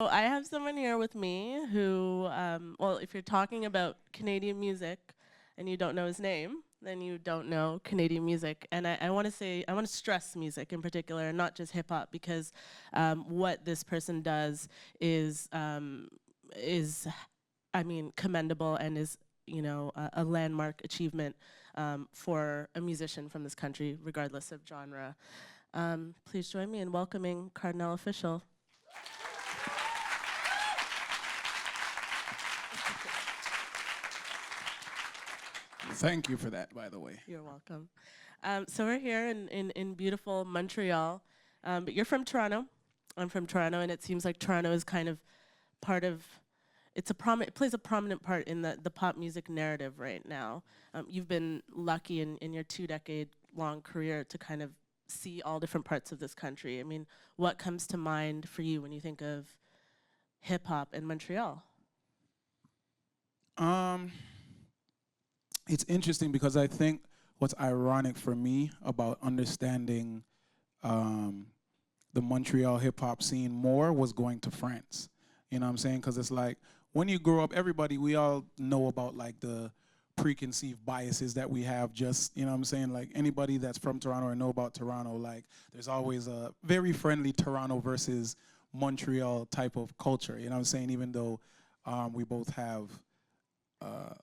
So I have someone here with me who, well, if you're talking about Canadian music and you don't know his name, then you don't know Canadian music. And I want to say, I want to stress music in particular, and not just hip hop, because what this person does is, I mean, commendable and is, you know, a landmark achievement for a musician from this country, regardless of genre. Please join me in welcoming Kardinal Offishall. Thank you for that, by the way. You're welcome. So we're here in beautiful Montreal, but you're from Toronto. I'm from Toronto, and it seems like Toronto is kind of part of, it plays a prominent part in the pop music narrative right now. You've been lucky in your 2-decade-long career to kind of see all different parts of this country. I mean, what comes to mind for you when you think of hip hop in Montreal? It's interesting because I think what's ironic for me about understanding the Montreal hip hop scene more was going to France. You know what I'm saying? Because it's like when you grow up, we all know about like the preconceived biases that we have, just, you know what I'm saying? Like anybody that's from Toronto or know about Toronto, like there's always a very friendly Toronto versus Montreal type of culture. You know what I'm saying? Even though we both have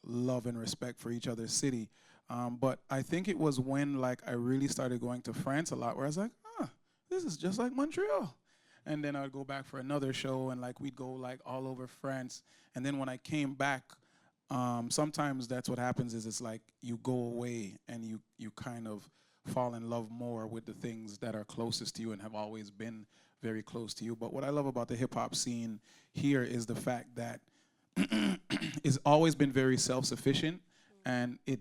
love and respect for each other's city. But I think it was when like I really started going to France a lot where I was like, this is just like Montreal. And then I'd go back for another show and like we'd go like all over France. And then when I came back, sometimes that's what happens is it's like you go away and you kind of fall in love more with the things that are closest to you and have always been very close to you. But what I love about the hip hop scene here is the fact that it's always been very self-sufficient, and it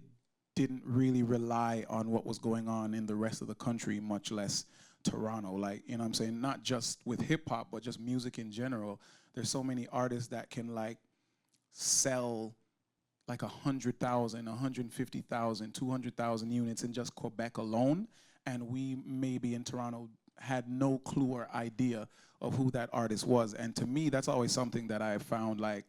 didn't really rely on what was going on in the rest of the country, much less Toronto. Like, you know what I'm saying? Not just with hip hop, but just music in general. There's so many artists that can like sell like 100,000, 150,000, 200,000 units in just Quebec alone, and we maybe in Toronto had no clue or idea of who that artist was. And to me, that's always something that I found like,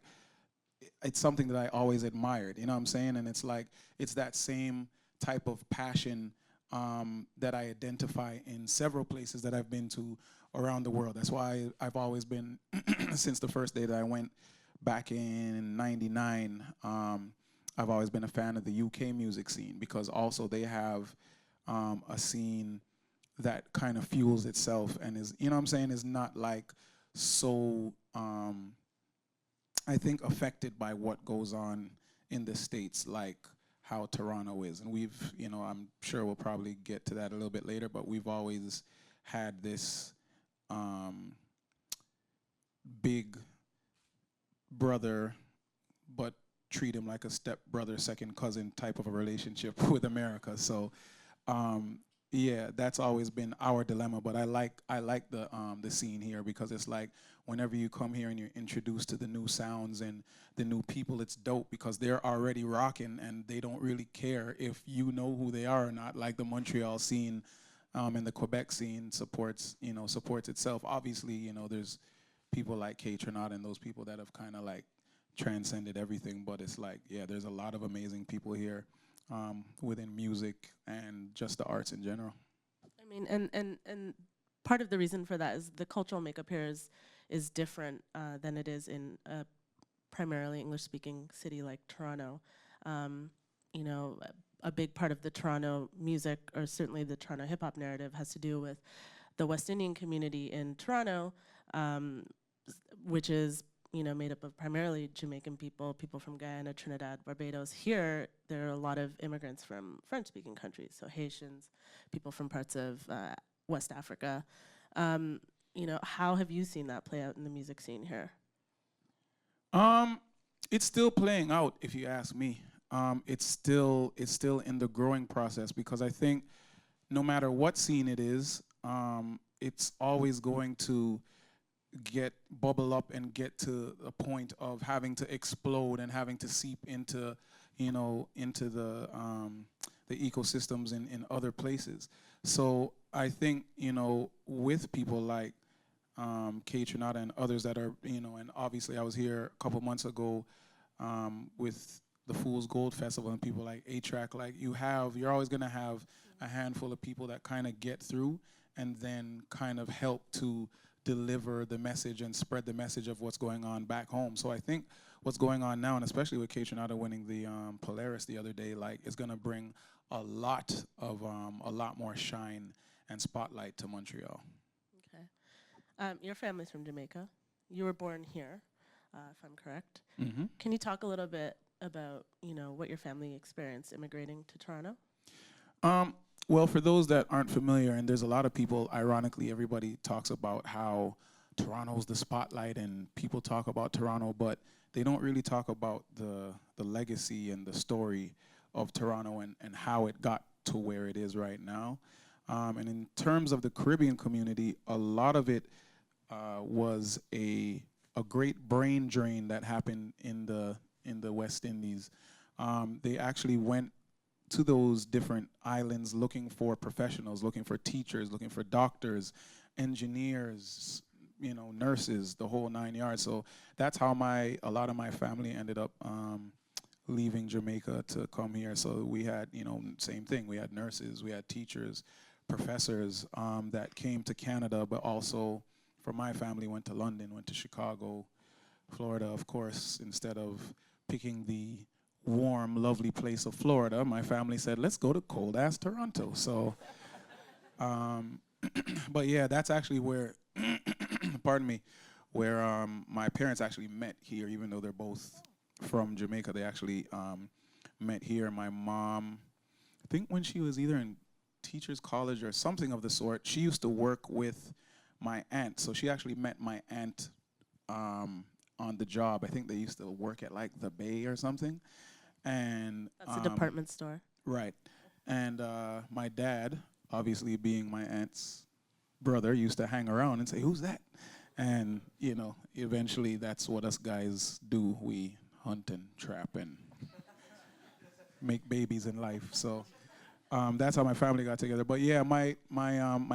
it's something that I always admired, you know what I'm saying? And it's like, it's that same type of passion that I identify in several places that I've been to around the world. That's why I've always been, since the first day that I went back in '99, I've always been a fan of the UK music scene, because also they have a scene that kind of fuels itself and is, you know what I'm saying, is not like so, I think, affected by what goes on in the States, like how Toronto is. And we've, you know, I'm sure we'll probably get to that a little bit later, but we've always had this big brother, but treat him like a step brother, second cousin type of a relationship with America. So yeah, that's always been our dilemma. But I like the scene here, because it's like whenever you come here and you're introduced to the new sounds and the new people, it's dope because they're already rocking and they don't really care if you know who they are or not. Like the Montreal scene and the Quebec scene supports itself. Obviously, you know, there's people like Kardinal and those people that have kind of like transcended everything. But it's like, yeah, there's a lot of amazing people here. Within music and just the arts in general. I mean, and part of the reason for that is the cultural makeup here is different than it is in a primarily English-speaking city like Toronto. You know, a big part of the Toronto music, or certainly the Toronto hip-hop narrative, has to do with the West Indian community in Toronto, which is, you know, made up of primarily Jamaican people from Guyana, Trinidad, Barbados. Here, there are a lot of immigrants from French-speaking countries, so Haitians, people from parts of West Africa. You know, how have you seen that play out in the music scene here? It's still playing out, if you ask me. It's still in the growing process, because I think no matter what scene it is, it's always going to bubble up and get to a point of having to explode and having to seep into, you know, into the ecosystems in other places. So I think, you know, with people like K Trinata and others that are, and obviously I was here a couple months ago with the Fool's Gold Festival and people like A-Track. Like you're always gonna have a handful of people that kind of get through and then kind of help to deliver the message and spread the message of what's going on back home. So I think what's going on now, and especially with K Trinata winning the Polaris the other day, like is gonna bring a lot more shine and spotlight to Montreal. Okay. Your family's from Jamaica. You were born here, if I'm correct. Mm-hmm. Can you talk a little bit about, what your family experienced immigrating to Toronto? Well, for those that aren't familiar, and there's a lot of people, ironically, everybody talks about how Toronto's the spotlight and people talk about Toronto, but they don't really talk about the legacy and the story of Toronto and how it got to where it is right now. And in terms of the Caribbean community, a lot of it was a great brain drain that happened in the West Indies. They actually went to those different islands looking for professionals, looking for teachers, looking for doctors, engineers, nurses, the whole 9 yards. So that's how a lot of my family ended up leaving Jamaica to come here. So we had, same thing. We had nurses, we had teachers, professors that came to Canada, but also for my family went to London, went to Chicago, Florida, of course. Instead of picking the warm, lovely place of Florida, my family said, let's go to cold-ass Toronto. So, but yeah, that's actually where, pardon me, where my parents actually met here, even though they're both from Jamaica. They actually met here. My mom, I think when she was either in teacher's college or something of the sort, she used to work with my aunt. So she actually met my aunt on the job. I think they used to work at like the Bay or something. And That's a department store. Right. And my dad, obviously being my aunt's brother, used to hang around and say, who's that? And, eventually that's what us guys do. We hunt and trap and make babies in life. So that's how my family got together. But yeah, my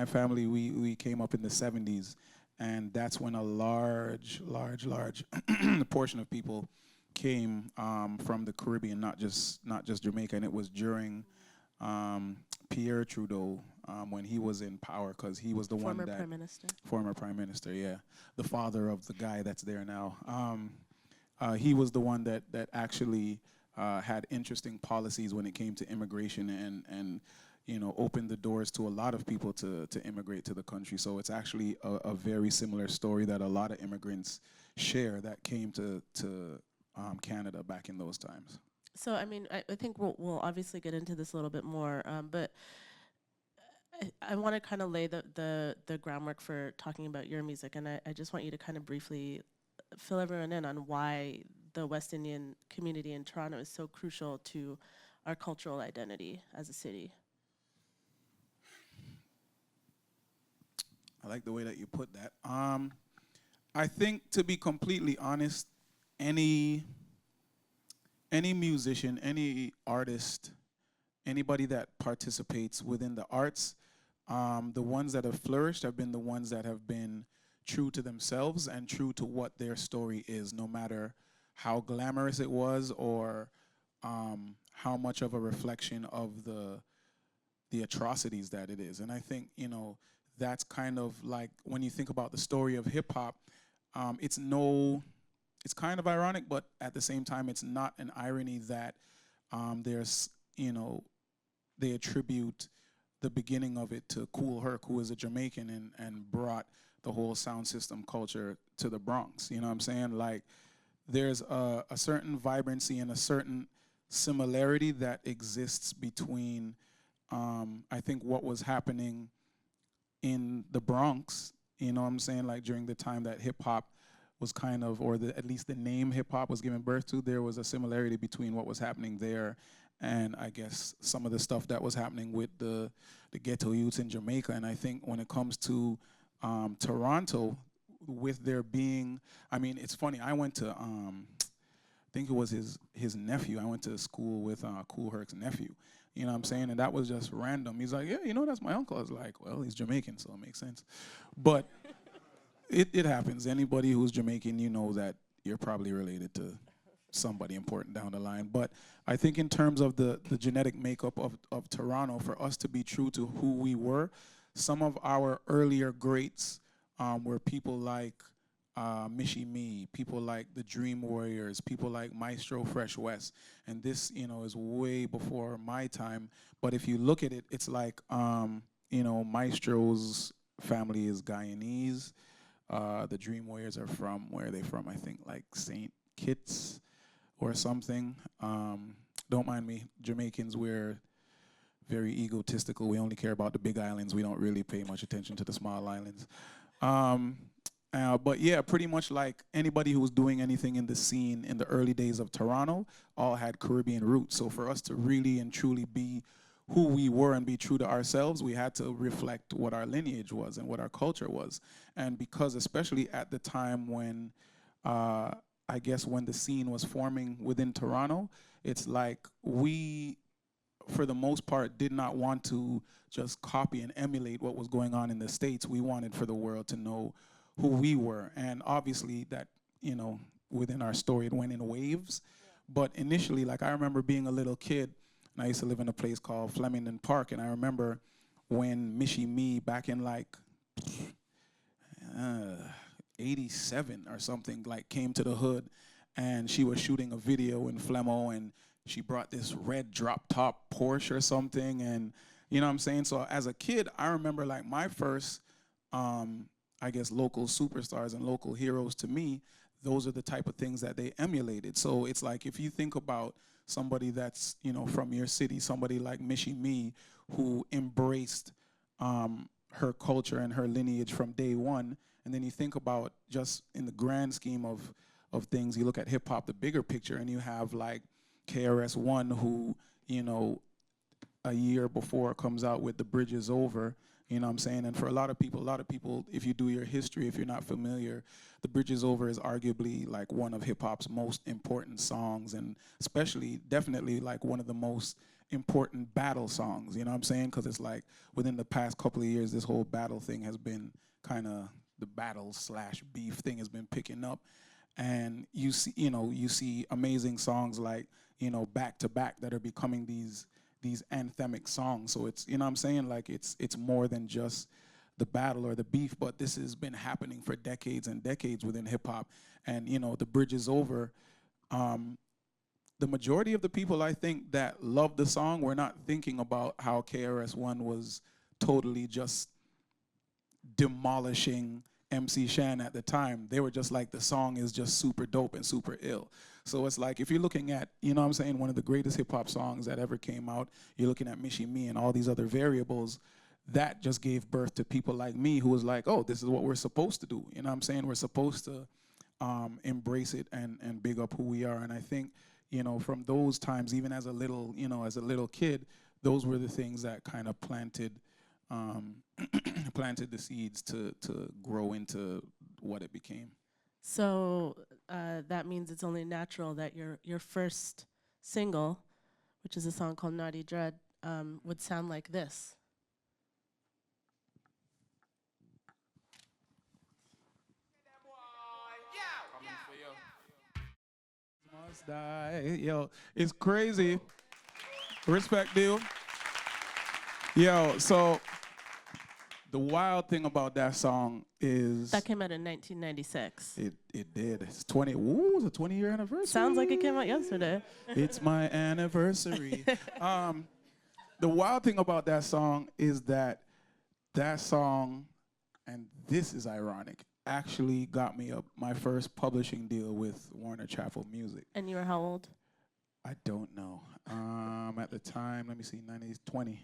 family, we came up in the 70s. And that's when a large portion of people came from the Caribbean, not just Jamaica. And it was during Pierre Trudeau when he was in power, because he was the Former Prime Minister. Former Prime Minister, yeah. The father of the guy that's there now. He was the one that actually had interesting policies when it came to immigration and opened the doors to a lot of people to immigrate to the country. So it's actually a very similar story that a lot of immigrants share that came to Canada back in those times. So, I mean, I think we'll obviously get into this a little bit more, but I want to kind of lay the groundwork for talking about your music, and I just want you to kind of briefly fill everyone in on why the West Indian community in Toronto is so crucial to our cultural identity as a city. I like the way that you put that. I think, to be completely honest, any musician, any artist, anybody that participates within the arts, the ones that have flourished have been the ones that have been true to themselves and true to what their story is, no matter how glamorous it was or how much of a reflection of the atrocities that it is. And I think, that's kind of like when you think about the story of hip hop, it's kind of ironic, but at the same time, it's not an irony that there's, they attribute the beginning of it to Kool Herc, who is a Jamaican and brought the whole sound system culture to the Bronx. You know what I'm saying? Like, there's a certain vibrancy and a certain similarity that exists between, I think, what was happening in the Bronx, you know what I'm saying, like during the time that hip hop was kind of, or at least the name hip hop was given birth to, there was a similarity between what was happening there and I guess some of the stuff that was happening with the ghetto youths in Jamaica. And I think when it comes to Toronto, with there being, I mean, it's funny, I went to, I think it was his nephew, I went to school with Kool Herc's nephew. You know what I'm saying? And that was just random. He's like, yeah, that's my uncle. I was like, well, he's Jamaican, so it makes sense. But it happens. Anybody who's Jamaican, you know that you're probably related to somebody important down the line. But I think in terms of the genetic makeup of Toronto, for us to be true to who we were, some of our earlier greats were people like Michie Me, people like the Dream Warriors, people like Maestro Fresh West. And this, is way before my time. But if you look at it, it's like, Maestro's family is Guyanese. The Dream Warriors are from, where are they from? I think like St. Kitts or something. Don't mind me, Jamaicans, we're very egotistical. We only care about the big islands. We don't really pay much attention to the small islands. But yeah, pretty much like anybody who was doing anything in the scene in the early days of Toronto all had Caribbean roots. So for us to really and truly be who we were and be true to ourselves, we had to reflect what our lineage was and what our culture was. And because especially at the time when, I guess when the scene was forming within Toronto, it's like we, for the most part, did not want to just copy and emulate what was going on in the States. We wanted for the world to know who we were. And obviously that, within our story, it went in waves. But initially, like I remember being a little kid, and I used to live in a place called Flemington Park, and I remember when Michie Me back in like 87 or something, like came to the hood, and she was shooting a video in Flemo, and she brought this red drop top Porsche or something, and you know what I'm saying? So as a kid, I remember like my first, I guess, local superstars and local heroes to me, those are the type of things that they emulated. So it's like if you think about somebody that's, from your city, somebody like Michie Me, who embraced her culture and her lineage from day one, and then you think about just in the grand scheme of things, you look at hip hop, the bigger picture, and you have like KRS-One, who, a year before comes out with The Bridge Is Over, you know what I'm saying? And for a lot of people, if you do your history, if you're not familiar, The Bridge Is Over is arguably like one of hip hop's most important songs, and especially, definitely like one of the most important battle songs, you know what I'm saying? Because it's like within the past couple of years, this whole battle thing has been kind of, the battle/beef thing has been picking up. And you see amazing songs like, Back to Back that are becoming these anthemic songs. So it's, you know what I'm saying? Like it's more than just the battle or the beef, but this has been happening for decades and decades within hip hop. And, The Bridge Is Over. The majority of the people I think that love the song were not thinking about how KRS-One was totally just demolishing MC Shan at the time. They were just like, the song is just super dope and super ill. So it's like, if you're looking at, you know what I'm saying, one of the greatest hip hop songs that ever came out, you're looking at Michie Me and all these other variables, that just gave birth to people like me who was like, oh, this is what we're supposed to do. You know what I'm saying? We're supposed to embrace it and big up who we are. And I think, from those times, even as a little kid, those were the things that kind of planted planted the seeds to grow into what it became. So that means it's only natural that your first single, which is a song called Naughty Dread, would sound like this. Must die. Yo, it's crazy. Respect, deal. Yo, so the wild thing about that song is That came out in 1996. It did. It's 20. Ooh, it's a 20-year anniversary. Sounds like it came out yesterday. It's my anniversary. The wild thing about that song is that song, and this is ironic, actually got me my first publishing deal with Warner Chappell Music. And you were how old? I don't know. At the time, let me see, 20.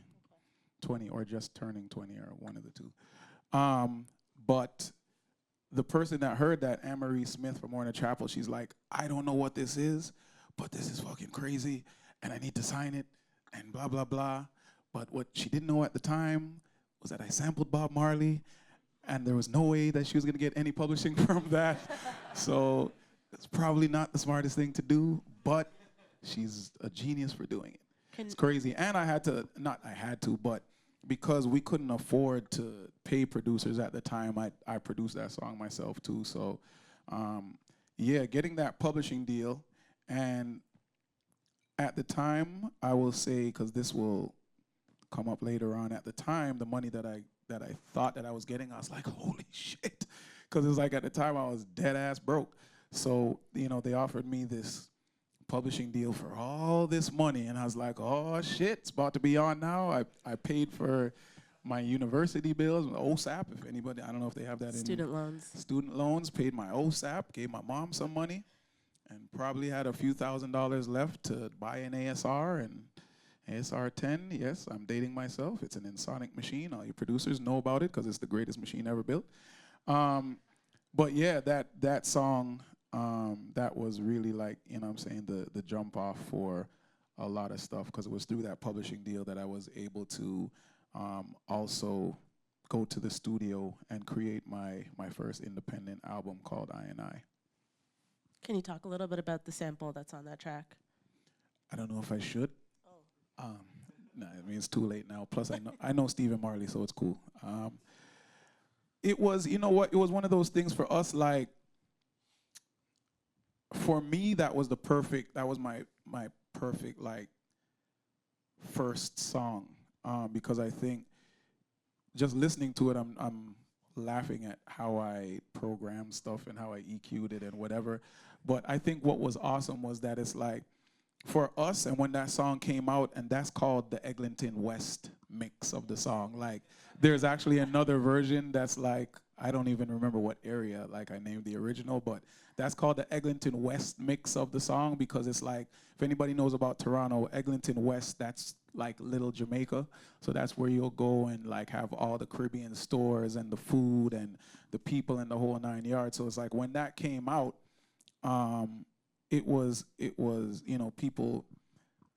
20 or just turning 20 or one of the two. But the person that heard that, Anne-Marie Smith from Warner Chappell, she's like, I don't know what this is, but this is fucking crazy, and I need to sign it, and blah, blah, blah. But what she didn't know at the time was that I sampled Bob Marley, and there was no way that she was gonna get any publishing from that. So it's probably not the smartest thing to do, but she's a genius for doing it. It's crazy. And but because we couldn't afford to pay producers at the time, I produced that song myself too. So, yeah, getting that publishing deal, and at the time, I will say, because this will come up later on, at the time, the money that I thought that I was getting, I was like, holy shit, because it was like at the time I was dead ass broke. So, you know, they offered me this publishing deal for all this money, and I was like, oh shit, it's about to be on now. I paid for my university bills, OSAP, if anybody, I don't know if they have that Student loans. student loans, paid my OSAP, gave my mom some money, and probably had a few $1,000s left to buy an ASR, and ASR 10, yes, I'm dating myself. It's an insonic machine. All you producers know about it because it's the greatest machine ever built. But yeah, that song, that was really like, you know what I'm saying, the jump off for a lot of stuff, because it was through that publishing deal that I was able to also go to the studio and create my first independent album called I. Can you talk a little bit about the sample that's on that track? I don't know if I should. Oh. No, I mean, it's too late now. Plus, I know Stephen Marley, so it's cool. It was, you know what, it was one of those things for us, like, for me, that was my perfect, like, first song, because I think just listening to it, I'm laughing at how I programmed stuff and how I EQ'd it and whatever. But I think what was awesome was that it's like, for us, and when that song came out, and that's called the Eglinton West mix of the song. Like, there's actually another version that's like, I don't even remember what area, like I named the original, but that's called the Eglinton West mix of the song, because it's like, if anybody knows about Toronto, Eglinton West, that's like little Jamaica. So that's where you'll go and like have all the Caribbean stores and the food and the people and the whole 9 yards. So it's like when that came out, it was, you know, people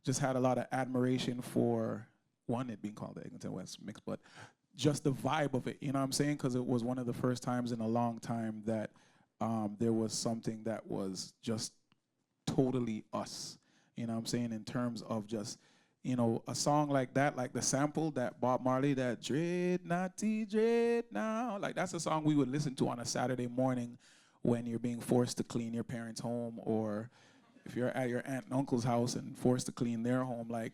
just had a lot of admiration for, one, it being called the Eglinton West mix, but just the vibe of it, you know what I'm saying? Because it was one of the first times in a long time that there was something that was just totally us, you know what I'm saying, in terms of just, you know, a song like that, like the sample, that Bob Marley, that dread naughty dread now, like that's a song we would listen to on a Saturday morning when you're being forced to clean your parents' home, or if you're at your aunt and uncle's house and forced to clean their home. Like,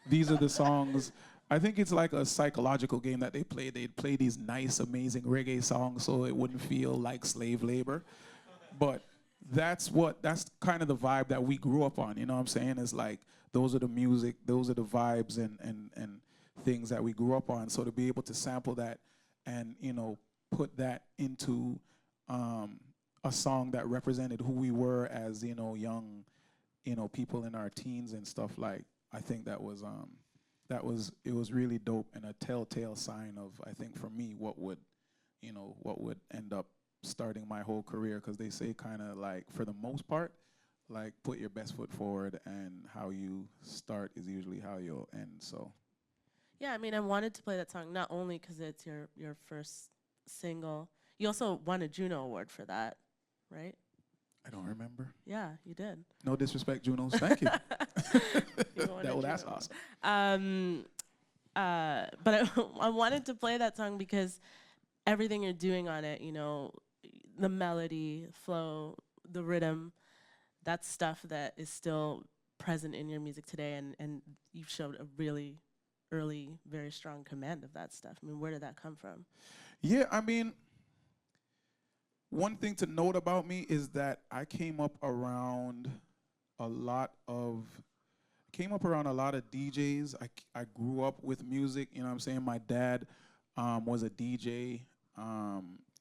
these are the songs. I think it's like a psychological game that they play. They'd play these nice, amazing reggae songs so it wouldn't feel like slave labor. But that's kind of the vibe that we grew up on, you know what I'm saying? It's like, those are the music, those are the vibes and things that we grew up on. So to be able to sample that and, you know, put that into a song that represented who we were as, you know, young, you know, people in our teens and stuff, like, I think it was really dope, and a telltale sign of, I think, for me, what would end up starting my whole career, because they say kind of like, for the most part, like, put your best foot forward, and how you start is usually how you'll end. So Yeah, I mean, I wanted to play that song not only because it's your first single. You also won a Juno Award for that, right? I don't remember. Yeah, you did. No disrespect, Junos. Thank you. That's awesome. But I wanted to play that song because everything you're doing on it, you know, the melody, flow, the rhythm, that's stuff that is still present in your music today, and you've showed a really early, very strong command of that stuff. I mean, where did that come from? Yeah, I mean, one thing to note about me is that I came up around a lot of DJs. I grew up with music, you know what I'm saying? My dad was a DJ.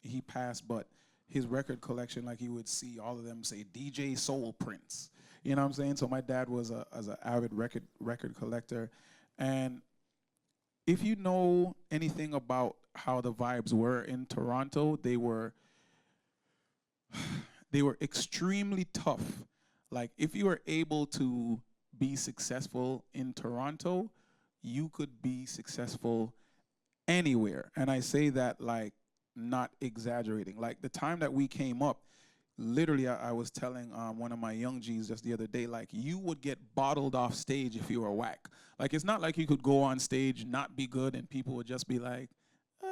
He passed, but his record collection, like, you would see all of them say DJ Soul Prince. You know what I'm saying? So my dad was an avid record collector. And if you know anything about how the vibes were in Toronto, they were extremely tough. Like, if you were able to be successful in Toronto, you could be successful anywhere. And I say that, like, not exaggerating. Like, the time that we came up, literally, I was telling one of my young G's just the other day, like, you would get bottled off stage if you were whack. Like, it's not like you could go on stage, not be good, and people would just be like,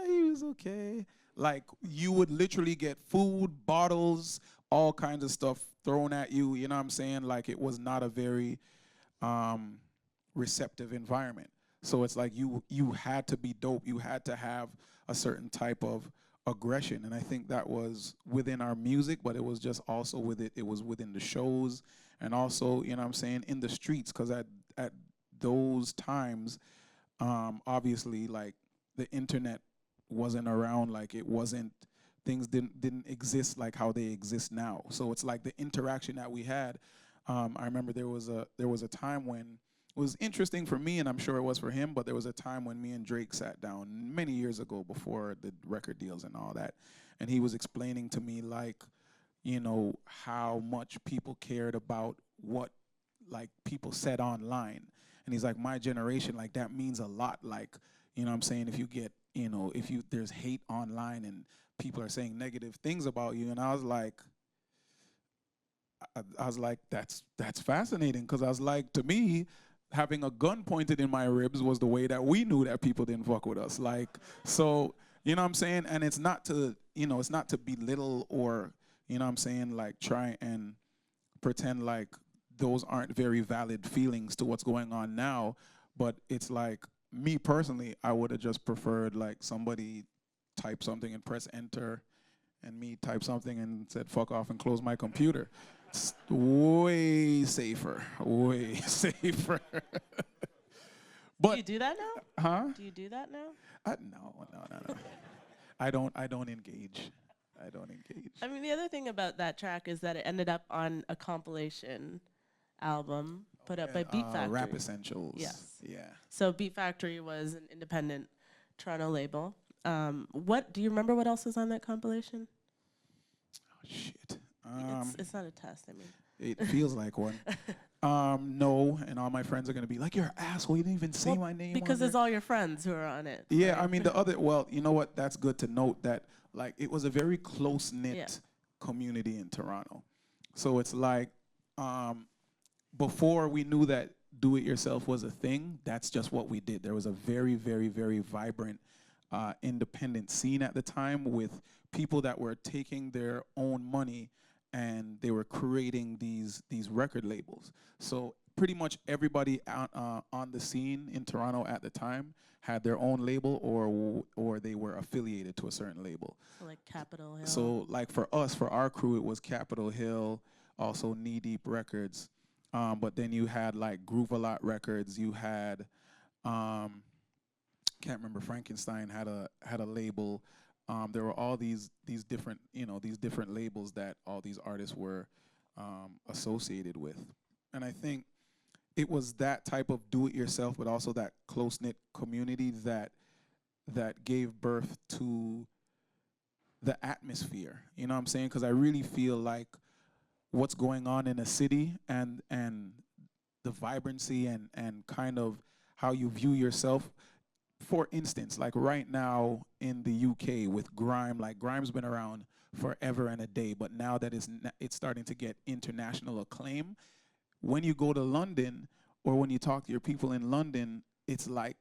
he was okay. Like, you would literally get food, bottles, all kinds of stuff thrown at you, you know what I'm saying? Like, it was not a very um, receptive environment. So it's like you had to be dope. You had to have a certain type of aggression, and I think that was within our music, but it was just also with it. It was within the shows, and also, you know what I'm saying, in the streets, because at those times, obviously, like, the internet wasn't around. Like, it wasn't, things didn't exist like how they exist now. So it's like the interaction that we had. I remember there was a time when it was interesting for me, and I'm sure it was for him, but there was a time when me and Drake sat down many years ago before the record deals and all that, and he was explaining to me, like, you know, how much people cared about what, like, people said online. And he's like, my generation, like, that means a lot. Like, you know what I'm saying? If you get, you know, there's hate online and people are saying negative things about you. And I was like, that's fascinating, because I was like, to me, having a gun pointed in my ribs was the way that we knew that people didn't fuck with us. Like, so, you know what I'm saying? And it's not to, you know, it's not to belittle or, you know what I'm saying, like, try and pretend like those aren't very valid feelings to what's going on now. But it's like, me personally, I would have just preferred, like, somebody type something and press enter, and me type something and said fuck off and close my computer. It's way safer, way safer. Do But you do that now? huh? Do you do that now? No. I don't engage. I don't engage. I mean, the other thing about that track is that it ended up on a compilation album put out by Beat Factory. Rap Essentials. Yes. Yeah. So Beat Factory was an independent Toronto label. What do you remember? What else was on that compilation? Oh, shit. It's not a test. I mean, It feels like one. No, and all my friends are gonna be like, "You're an asshole. You didn't even say my name." because on it's there." all your friends who are on it. Yeah, right? I mean well, you know what? That's good to note that, like, it was a very close knit Yeah. community in Toronto. So it's like, before we knew that do it yourself was a thing, that's just what we did. There was a very, very, very vibrant independent scene at the time, with people that were taking their own money and they were creating these record labels. So pretty much everybody on the scene in Toronto at the time had their own label, or they were affiliated to a certain label. So like Capitol Hill. So like for us, for our crew, it was Capitol Hill, also Knee Deep Records. But then you had like Groove a Lot Records. You had, can't remember, Frankenstein had a label. There were all these different, you know, these different labels that all these artists were associated with. And I think it was that type of do-it-yourself, but also that close-knit community that gave birth to the atmosphere. You know what I'm saying? Because I really feel like what's going on in a city and the vibrancy and kind of how you view yourself. For instance, like right now in the UK with grime, like grime's been around forever and a day, but now that it's starting to get international acclaim. When you go to London, or when you talk to your people in London, it's like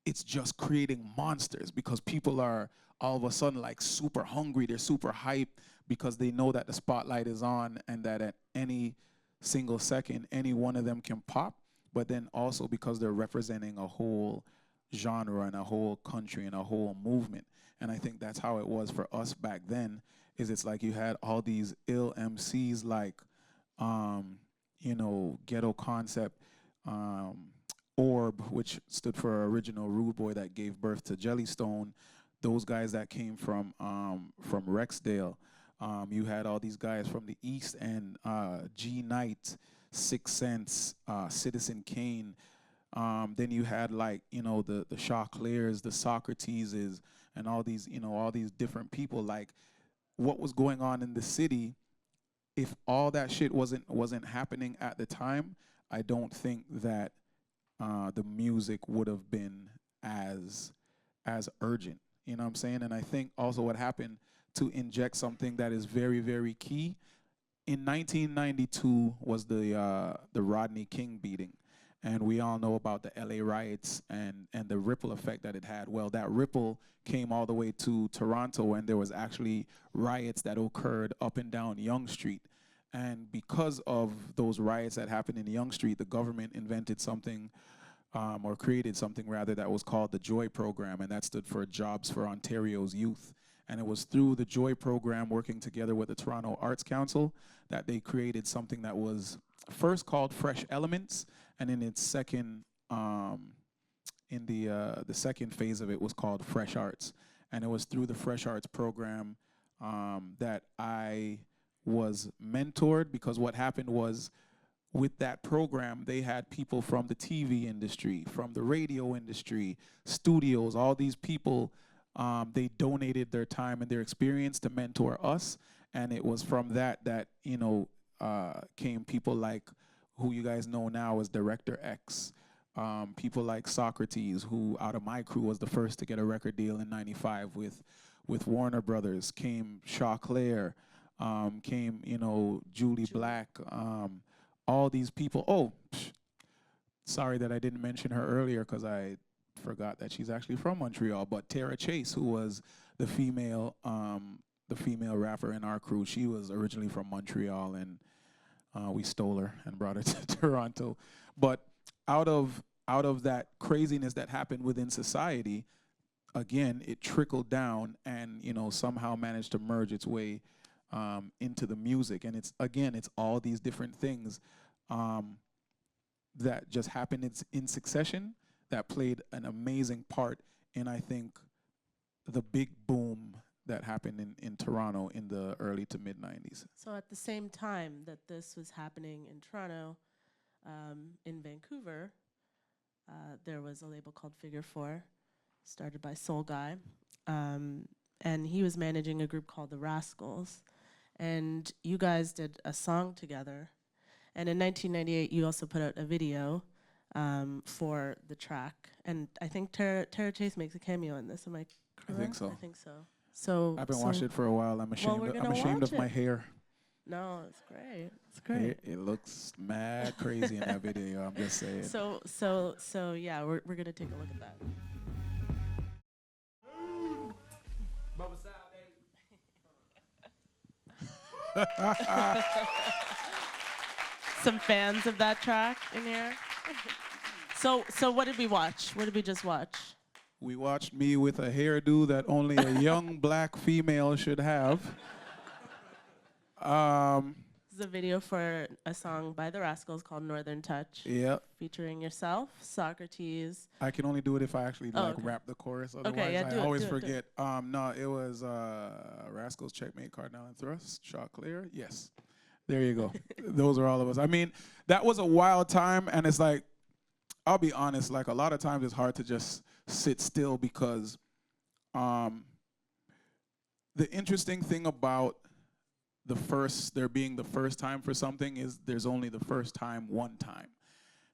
it's just creating monsters, because people are all of a sudden like super hungry, they're super hyped, because they know that the spotlight is on and that at any single second any one of them can pop. But then also because they're representing a whole genre and a whole country and a whole movement. And I think that's how it was for us back then, is it's like you had all these ill MCs like you know, Ghetto Concept, Orb, which stood for Original Rude Boy, that gave birth to Jellystone. Those guys that came from Rexdale. You had all these guys from the East End, G Knight, Six Sense, Citizen Kane. Then you had like, you know, the Chauclairs, the Socrateses, and all these, you know, all these different people. Like, what was going on in the city, if all that shit wasn't happening at the time, I don't think that the music would have been as urgent. You know what I'm saying? And I think also what happened, to inject something that is very, very key, in 1992 was the Rodney King beating. And we all know about the LA riots and the ripple effect that it had. Well, that ripple came all the way to Toronto, and there was actually riots that occurred up and down Yonge Street. And because of those riots that happened in Yonge Street, the government invented something, or created something rather, that was called the JOY program, and that stood for Jobs for Ontario's Youth. And it was through the JOY program, working together with the Toronto Arts Council, that they created something that was first called Fresh Elements, and in its second, in the second phase of it, was called Fresh Arts. And it was through the Fresh Arts program that I was mentored, because what happened was, with that program, they had people from the TV industry, from the radio industry, studios, all these people. They donated their time and their experience to mentor us, and it was from that you know, came people like who you guys know now as Director X, people like Socrates, who out of my crew was the first to get a record deal in '95 with Warner Brothers. Came Shaw Claire, came, you know, Julie Black, all these people. Oh, sorry that I didn't mention her earlier, because I forgot that she's actually from Montreal. But Tara Chase, who was the female rapper in our crew, she was originally from Montreal, and we stole her and brought her to Toronto. But out of that craziness that happened within society, again, it trickled down and, you know, somehow managed to merge its way into the music. And it's all these different things that just happened in succession, that played an amazing part in, I think, the big boom that happened in Toronto in the early to mid 90s. So at the same time that this was happening in Toronto, in Vancouver, there was a label called Figure 4, started by Soul Guy, and he was managing a group called the Rascals, and you guys did a song together, and in 1998 you also put out a video for the track, and I think Tara Chase makes a cameo in this. Am I correct? I think so. I think so. So I've been watching it for a while. I'm ashamed of my hair. No, it's great. It's great. It looks mad crazy in that video. I'm just saying. So yeah, we're gonna take a look at that. Some fans of that track in here. So what did we watch? What did we just watch? We watched me with a hairdo that only a young black female should have. This is a video for a song by the Rascals called Northern Touch. Yeah. Featuring yourself, Socrates. I can only do it if I actually rap the chorus. Otherwise, I always forget. No, it was Rascals, Checkmate, Cardinal and Thrust, Shaw Clear. Yes. There you go. Those are all of us. I mean, that was a wild time, and it's like, I'll be honest, like a lot of times it's hard to just sit still, because the interesting thing about there being the first time for something is there's only the first time one time.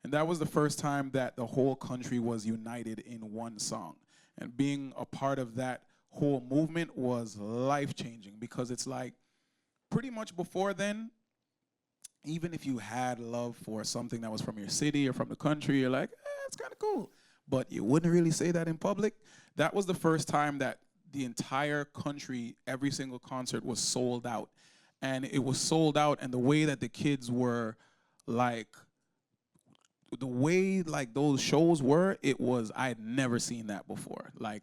And that was the first time that the whole country was united in one song. And being a part of that whole movement was life-changing, because it's like, pretty much before then, even if you had love for something that was from your city or from the country, you're like, it's kind of cool. But you wouldn't really say that in public. That was the first time that the entire country, every single concert was sold out. And it was sold out, and the way that the kids were, like, the way like those shows were, I had never seen that before, like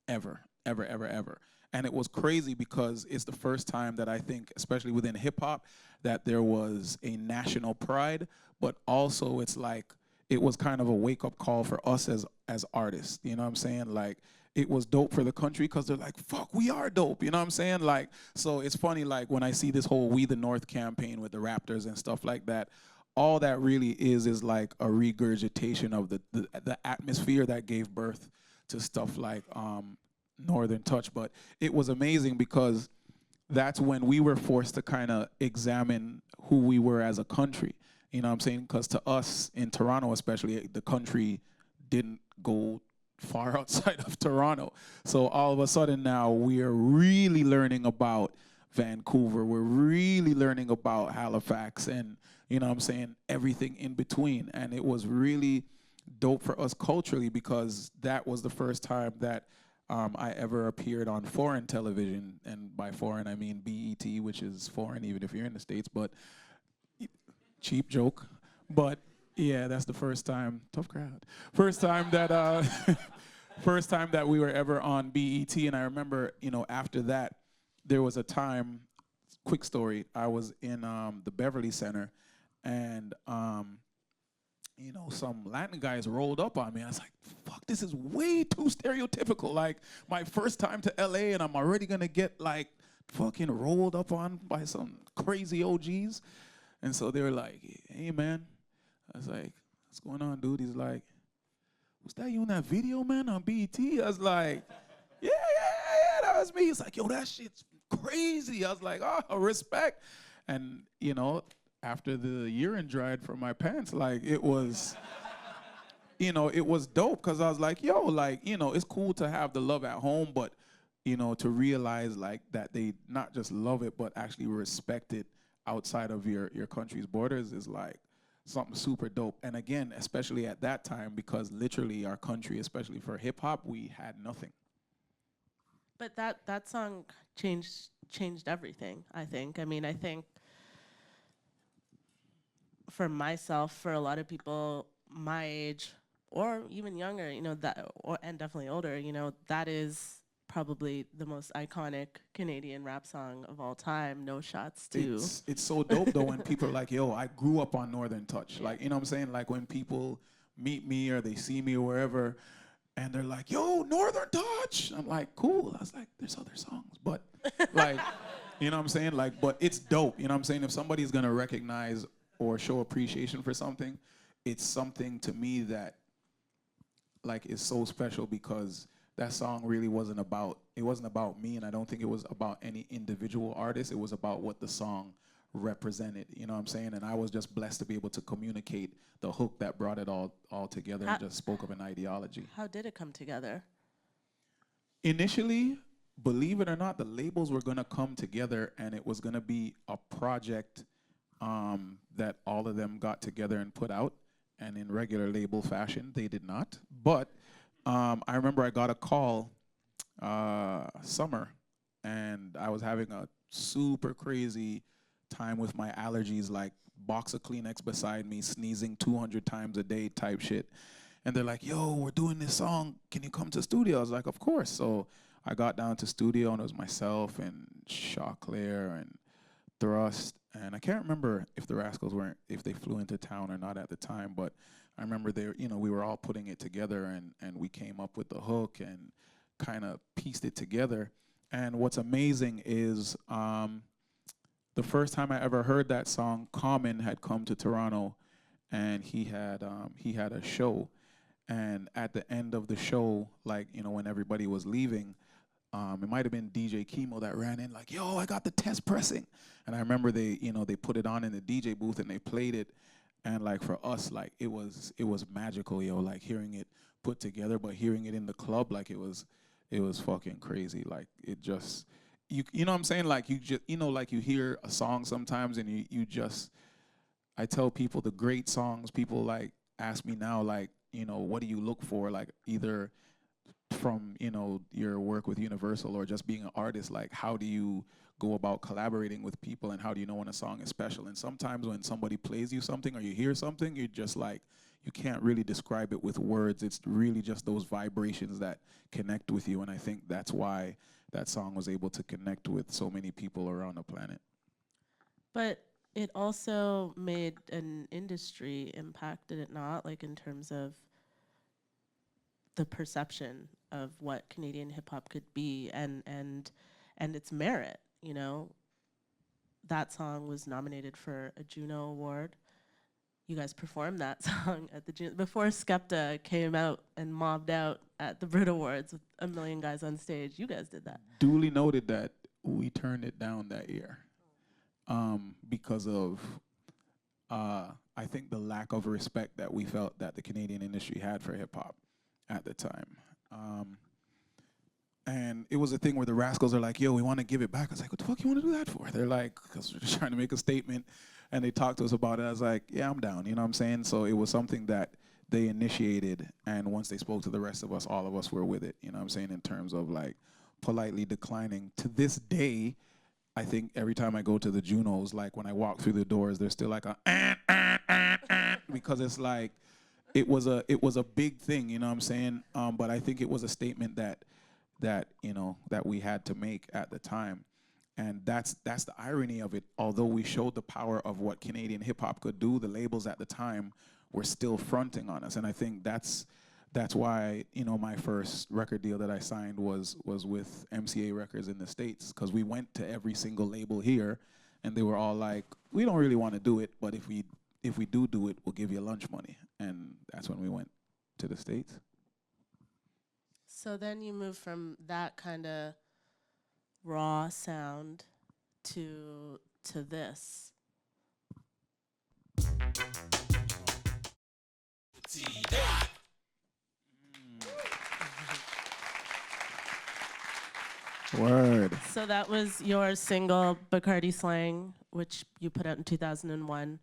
ever. And it was crazy, because it's the first time that I think, especially within hip hop, that there was a national pride, but also it's like, it was kind of a wake up call for us as artists, you know what I'm saying? Like, it was dope for the country, because they're like, fuck, we are dope, you know what I'm saying? Like, so it's funny, like when I see this whole We the North campaign with the Raptors and stuff like that, all that really is like a regurgitation of the atmosphere that gave birth to stuff like Northern Touch. But it was amazing, because that's when we were forced to kind of examine who we were as a country. You know what I'm saying? Because to us, in Toronto especially, the country didn't go far outside of Toronto. So all of a sudden now we are really learning about Vancouver. We're really learning about Halifax and, you know what I'm saying, everything in between. And it was really dope for us culturally because that was the first time that I ever appeared on foreign television. And by foreign, I mean BET, which is foreign even if you're in the States, but cheap joke. But yeah, that's the first time, tough crowd. First time that, first time that we were ever on BET. And I remember, you know, after that, there was a time, quick story, I was in the Beverly Center and, you know, some Latin guys rolled up on me. I was like, fuck, this is way too stereotypical. Like, my first time to LA and I'm already gonna get like fucking rolled up on by some crazy OGs. And so they were like, hey man. I was like, what's going on, dude? He's like, was that you in that video, man, on BET? I was like, yeah, that was me. He's like, yo, that shit's crazy. I was like, oh, respect. And, you know, after the urine dried from my pants, like, it was, you know, it was dope because I was like, yo, like, you know, it's cool to have the love at home, but, you know, to realize, like, that they not just love it, but actually respect it outside of your country's borders is, like, something super dope. And again, especially at that time, because literally our country, especially for hip hop, we had nothing. But that song changed everything, I think. I mean, I think for myself, for a lot of people my age or even younger, you know, and definitely older, you know, that is probably the most iconic Canadian rap song of all time. No shots to. It's so dope though when people are like, yo, I grew up on Northern Touch. Yeah. Like, you know what I'm saying? Like when people meet me or they see me or wherever and they're like, yo, Northern Touch. I'm like, cool. I was like, there's other songs. But like, you know what I'm saying? Like, but it's dope. You know what I'm saying? If somebody's gonna recognize or show appreciation for something, it's something to me that like is so special because that song really wasn't about me, and I don't think it was about any individual artist. It was about what the song represented, you know what I'm saying? And I was just blessed to be able to communicate the hook that brought it all together and just spoke of an ideology. How did it come together? Initially, believe it or not, the labels were gonna come together and it was gonna be a project that all of them got together and put out, and in regular label fashion, they did not. But I remember I got a call summer, and I was having a super crazy time with my allergies, like box of Kleenex beside me, sneezing 200 times a day type shit. And they're like, yo, we're doing this song. Can you come to the studio? I was like, of course. So I got down to studio, and it was myself and Chaclair and Thrust. And I can't remember if the Rascals if they flew into town or not at the time, but I remember we were all putting it together and we came up with the hook and kind of pieced it together. And what's amazing is the first time I ever heard that song, Common had come to Toronto and he had a show. And at the end of the show, like, you know, when everybody was leaving, it might have been DJ Chemo that ran in like, yo, I got the test pressing. And I remember they put it on in the DJ booth and they played it. And like for us, like it was magical, yo, like hearing it put together, but hearing it in the club, like it was fucking crazy. Like it just, you know what I'm saying? Like you just, you know, like you hear a song sometimes and you just, I tell people the great songs, people like ask me now, like, you know, what do you look for? Like either from, you know, your work with Universal or just being an artist, like how do you go about collaborating with people and how do you know when a song is special? And sometimes when somebody plays you something or you hear something, you're just like, you can't really describe it with words. It's really just those vibrations that connect with you. And I think that's why that song was able to connect with so many people around the planet. But it also made an industry impact, did it not? Like in terms of the perception of what Canadian hip hop could be and its merit, you know. That song was nominated for a Juno Award. You guys performed that song at the before Skepta came out and mobbed out at the Brit Awards with a million guys on stage. You guys did that. Duly noted that we turned it down that year because of I think the lack of respect that we felt that the Canadian industry had for hip hop. at the time. And it was a thing where the Rascals are like, yo, we want to give it back. I was like, what the fuck you want to do that for? They're like, because we're just trying to make a statement. And they talked to us about it. I was like, yeah, I'm down. You know what I'm saying? So it was something that they initiated. And once they spoke to the rest of us, all of us were with it. You know what I'm saying? In terms of like politely declining. To this day, I think every time I go to the Junos, like when I walk through the doors, there's still like a because it's like, it was a big thing, you know what I'm saying? But I think it was a statement that you know that we had to make at the time, and that's the irony of it. Although we showed the power of what Canadian hip hop could do, the labels at the time were still fronting on us, and I think that's why, you know, my first record deal that I signed was with MCA Records in the States, because we went to every single label here, and they were all like, we don't really want to do it, but if we do it, we'll give you lunch money, and that's when we went to the States. So then you move from that kind of raw sound to this. Word. So that was your single, Bacardi Slang, which you put out in 2001.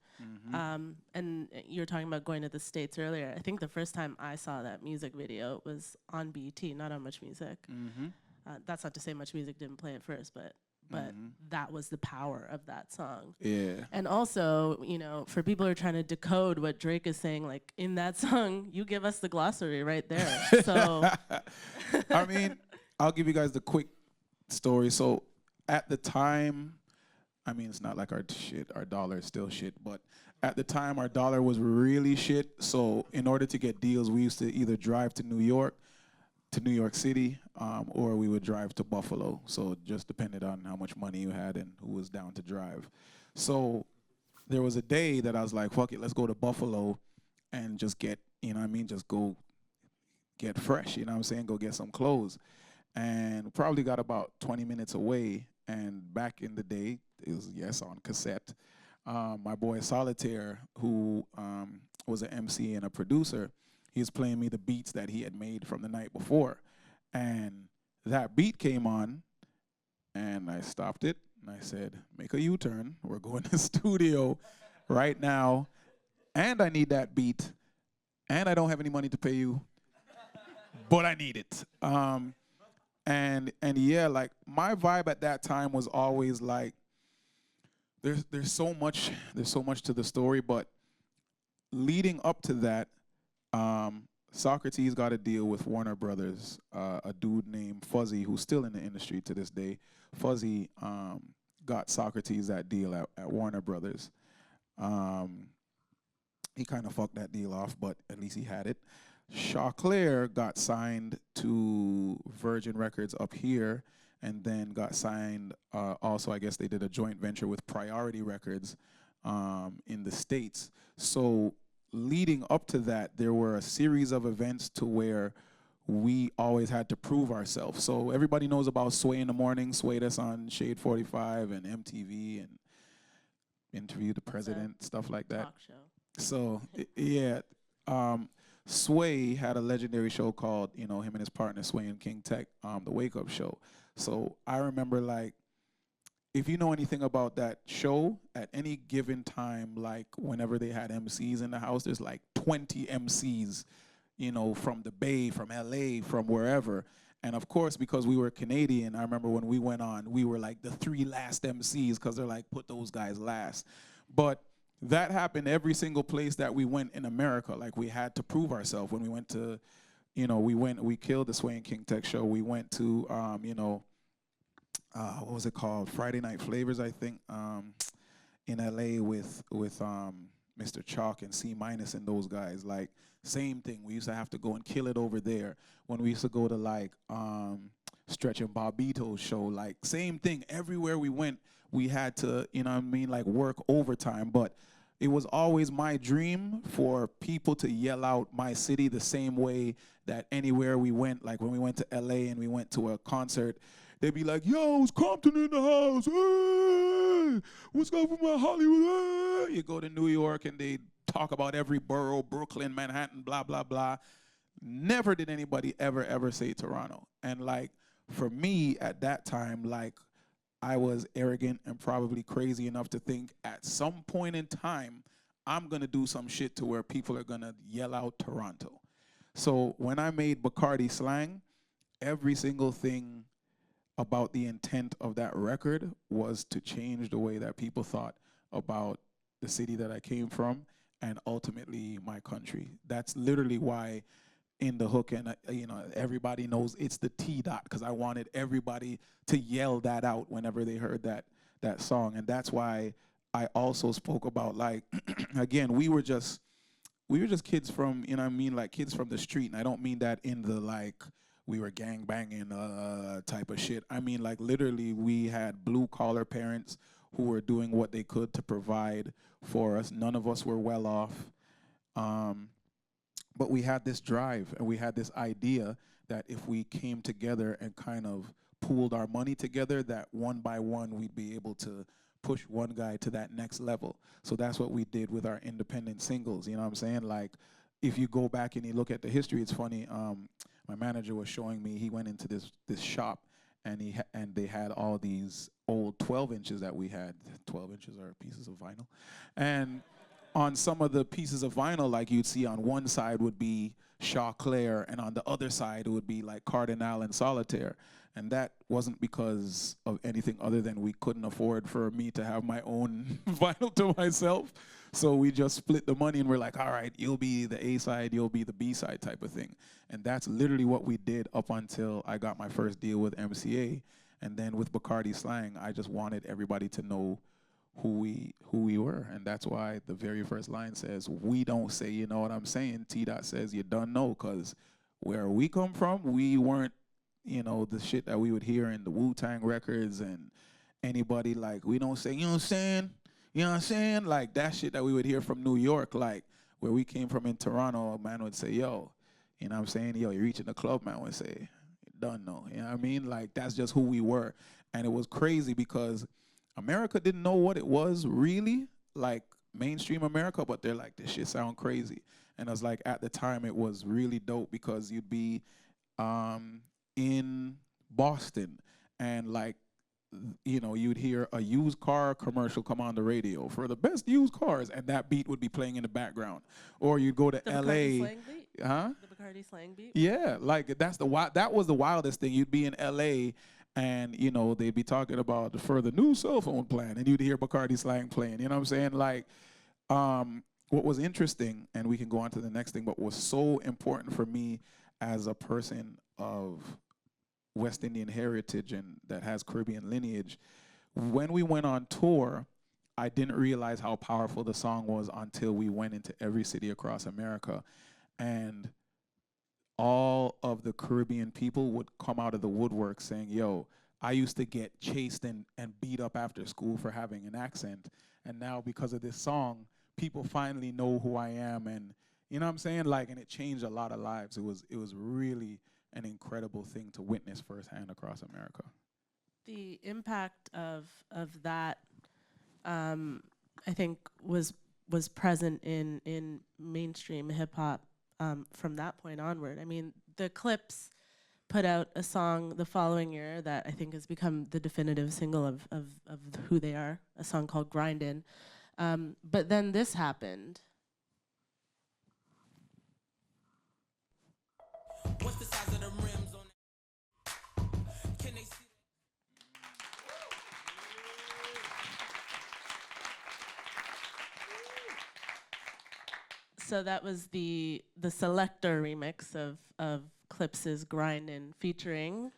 And you were talking about going to the States earlier. I think the first time I saw that music video was on BET, not on Much Music. That's not to say Much Music didn't play it first, but that was the power of that song. Yeah. And also, you know, for people who are trying to decode what Drake is saying, like in that song, you give us the glossary right there. So, I mean, I'll give you guys the quick story. So at the time, I mean, it's not like our dollar is still shit, but at the time our dollar was really shit. So in order to get deals, we used to either drive to New York City, or we would drive to Buffalo. So it just depended on how much money you had and who was down to drive. So there was a day that I was like, fuck it, let's go to Buffalo and just get, you know what I mean, just go get fresh, you know what I'm saying, go get some clothes. And probably got about 20 minutes away. And back in the day, it was, yes, on cassette. My boy Solitaire, who was an MC and a producer, he was playing me the beats that he had made from the night before. And that beat came on, and I stopped it, and I said, make a U-turn. We're going to the studio right now, and I need that beat, and I don't have any money to pay you, but I need it. And yeah, like my vibe at that time was always like, there's so much to the story, but leading up to that, Socrates got a deal with Warner Brothers, a dude named Fuzzy, who's still in the industry to this day. Fuzzy got Socrates that deal at Warner Brothers. He kind of fucked that deal off, but at least he had it. Chauclair got signed to Virgin Records up here, and then got signed also, I guess they did a joint venture with Priority Records in the States. So leading up to that, there were a series of events to where we always had to prove ourselves. So everybody knows about Sway in the Morning, Sway that's on Shade 45 and MTV, and Interview the President, stuff like that. Talk show. So yeah, Sway had a legendary show called, you know, him and his partner Sway and King Tech, the Wake Up Show. So I remember, like, if you know anything about that show, at any given time, like whenever they had MCs in the house, there's like 20 MCs, you know, from the Bay, from LA, from wherever. And of course, because we were Canadian, I remember when we went on, we were like the 3 last MCs, because they're like, put those guys last. But that happened every single place that we went in America. Like, we had to prove ourselves. When we went to, you know, we killed the Sway and King Tech show. We went to, you know, what was it called? Friday Night Flavors, I think, in LA with Mr. Chalk and C- and those guys. Like, same thing. We used to have to go and kill it over there. When we used to go to, like, Stretch and Bobbito's show, like, same thing. Everywhere we went, we had to, you know what I mean, like, work overtime. But it was always my dream for people to yell out my city the same way that anywhere we went, like when we went to LA and we went to a concert, they'd be like, yo, it's Compton in the house. Hey, what's up with my Hollywood? Hey. You go to New York and they talk about every borough, Brooklyn, Manhattan, blah, blah, blah. Never did anybody ever say Toronto. And like, for me at that time, like, I was arrogant and probably crazy enough to think at some point in time, I'm gonna do some shit to where people are gonna yell out Toronto. So when I made Bacardi slang, every single thing about the intent of that record was to change the way that people thought about the city that I came from and ultimately my country. That's literally why in the hook, and everybody knows it's the T dot, because I wanted everybody to yell that out whenever they heard that song. And that's why I also spoke about, like, again, we were just kids from, you know what I mean, like kids from the street. And I don't mean that in the like we were gang banging type of shit. I mean, like, literally we had blue collar parents who were doing what they could to provide for us. None of us were well off. But we had this drive and we had this idea that if we came together and kind of pooled our money together, that one by one we'd be able to push one guy to that next level. So that's what we did with our independent singles, you know what I'm saying? Like, if you go back and you look at the history, it's funny. My manager was showing me, he went into this shop and they had all these old 12 inches that we had. 12 inches are pieces of vinyl. And on some of the pieces of vinyl, like you'd see on one side would be Chauclair, and on the other side it would be like Kardinal and Solitaire. And that wasn't because of anything other than we couldn't afford for me to have my own vinyl to myself. So we just split the money and we're like, all right, you'll be the A side, you'll be the B side type of thing. And that's literally what we did up until I got my first deal with MCA. And then with Bacardi Slang, I just wanted everybody to know who we were. And that's why the very first line says, we don't say, you know what I'm saying? T Dot says, you don't know, because where we come from, we weren't, the shit that we would hear in the Wu-Tang records and anybody, like, we don't say, you know what I'm saying? You know what I'm saying? Like, that shit that we would hear from New York, like, where we came from in Toronto, a man would say, yo, you know what I'm saying? Yo, you're reaching the club, man would say, you don't know. You know what I mean? Like, that's just who we were. And it was crazy because America didn't know what it was really, like mainstream America, but they're like, this shit sound crazy. And I was like, at the time, it was really dope because you'd be in Boston and like, you'd hear a used car commercial come on the radio for the best used cars, and that beat would be playing in the background. Or you'd go to The LA. Bacardi slang beat? Huh? The Bacardi slang beat? Yeah, like that was the wildest thing. You'd be in LA and they'd be talking about for the new cell phone plan, and you'd hear Bacardi slang playing. You know what I'm saying? Like, what was interesting, and we can go on to the next thing, but was so important for me as a person of West Indian heritage and that has Caribbean lineage, when we went on tour, I didn't realize how powerful the song was until we went into every city across America. And all of the Caribbean people would come out of the woodwork saying, yo, I used to get chased and beat up after school for having an accent. And now because of this song, people finally know who I am. And you know what I'm saying? Like, and it changed a lot of lives. It was really an incredible thing to witness firsthand across America. The impact of that, I think, was present in mainstream hip hop from that point onward. I mean, the Clips put out a song the following year that I think has become the definitive single of who they are, a song called Grindin'. But then this happened. What's the size of the rims on it? Can they see? So that was the Selector remix of Clips's Grindin' featuring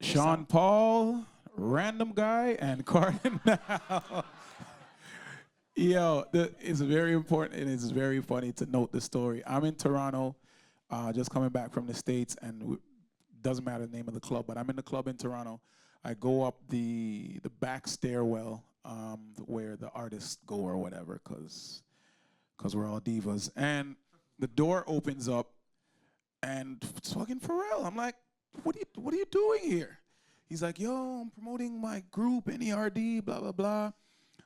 Sean Paul, Random Guy, and Kardinal. Yo, it's very important and it's very funny to note the story. I'm in Toronto, just coming back from the States, and doesn't matter the name of the club, but I'm in the club in Toronto. I go up the back stairwell where the artists go or whatever, because we're all divas. And the door opens up, and it's fucking Pharrell. I'm like, what are you doing here? He's like, yo, I'm promoting my group, NERD, blah, blah, blah.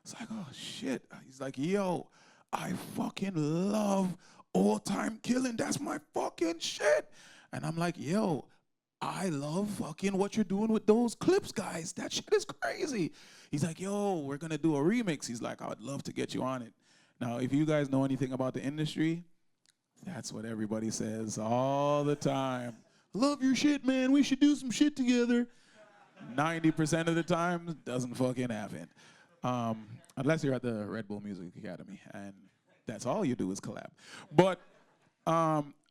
It's like, oh, shit. He's like, yo, I fucking love all-time killing. That's my fucking shit. And I'm like, yo, I love fucking what you're doing with those clips, guys. That shit is crazy. He's like, yo, we're going to do a remix. He's like, I would love to get you on it. Now, if you guys know anything about the industry, that's what everybody says all the time. Love your shit, man. We should do some shit together. 90% of the time, doesn't fucking happen. Unless you're at the Red Bull Music Academy, and that's all you do is collab. But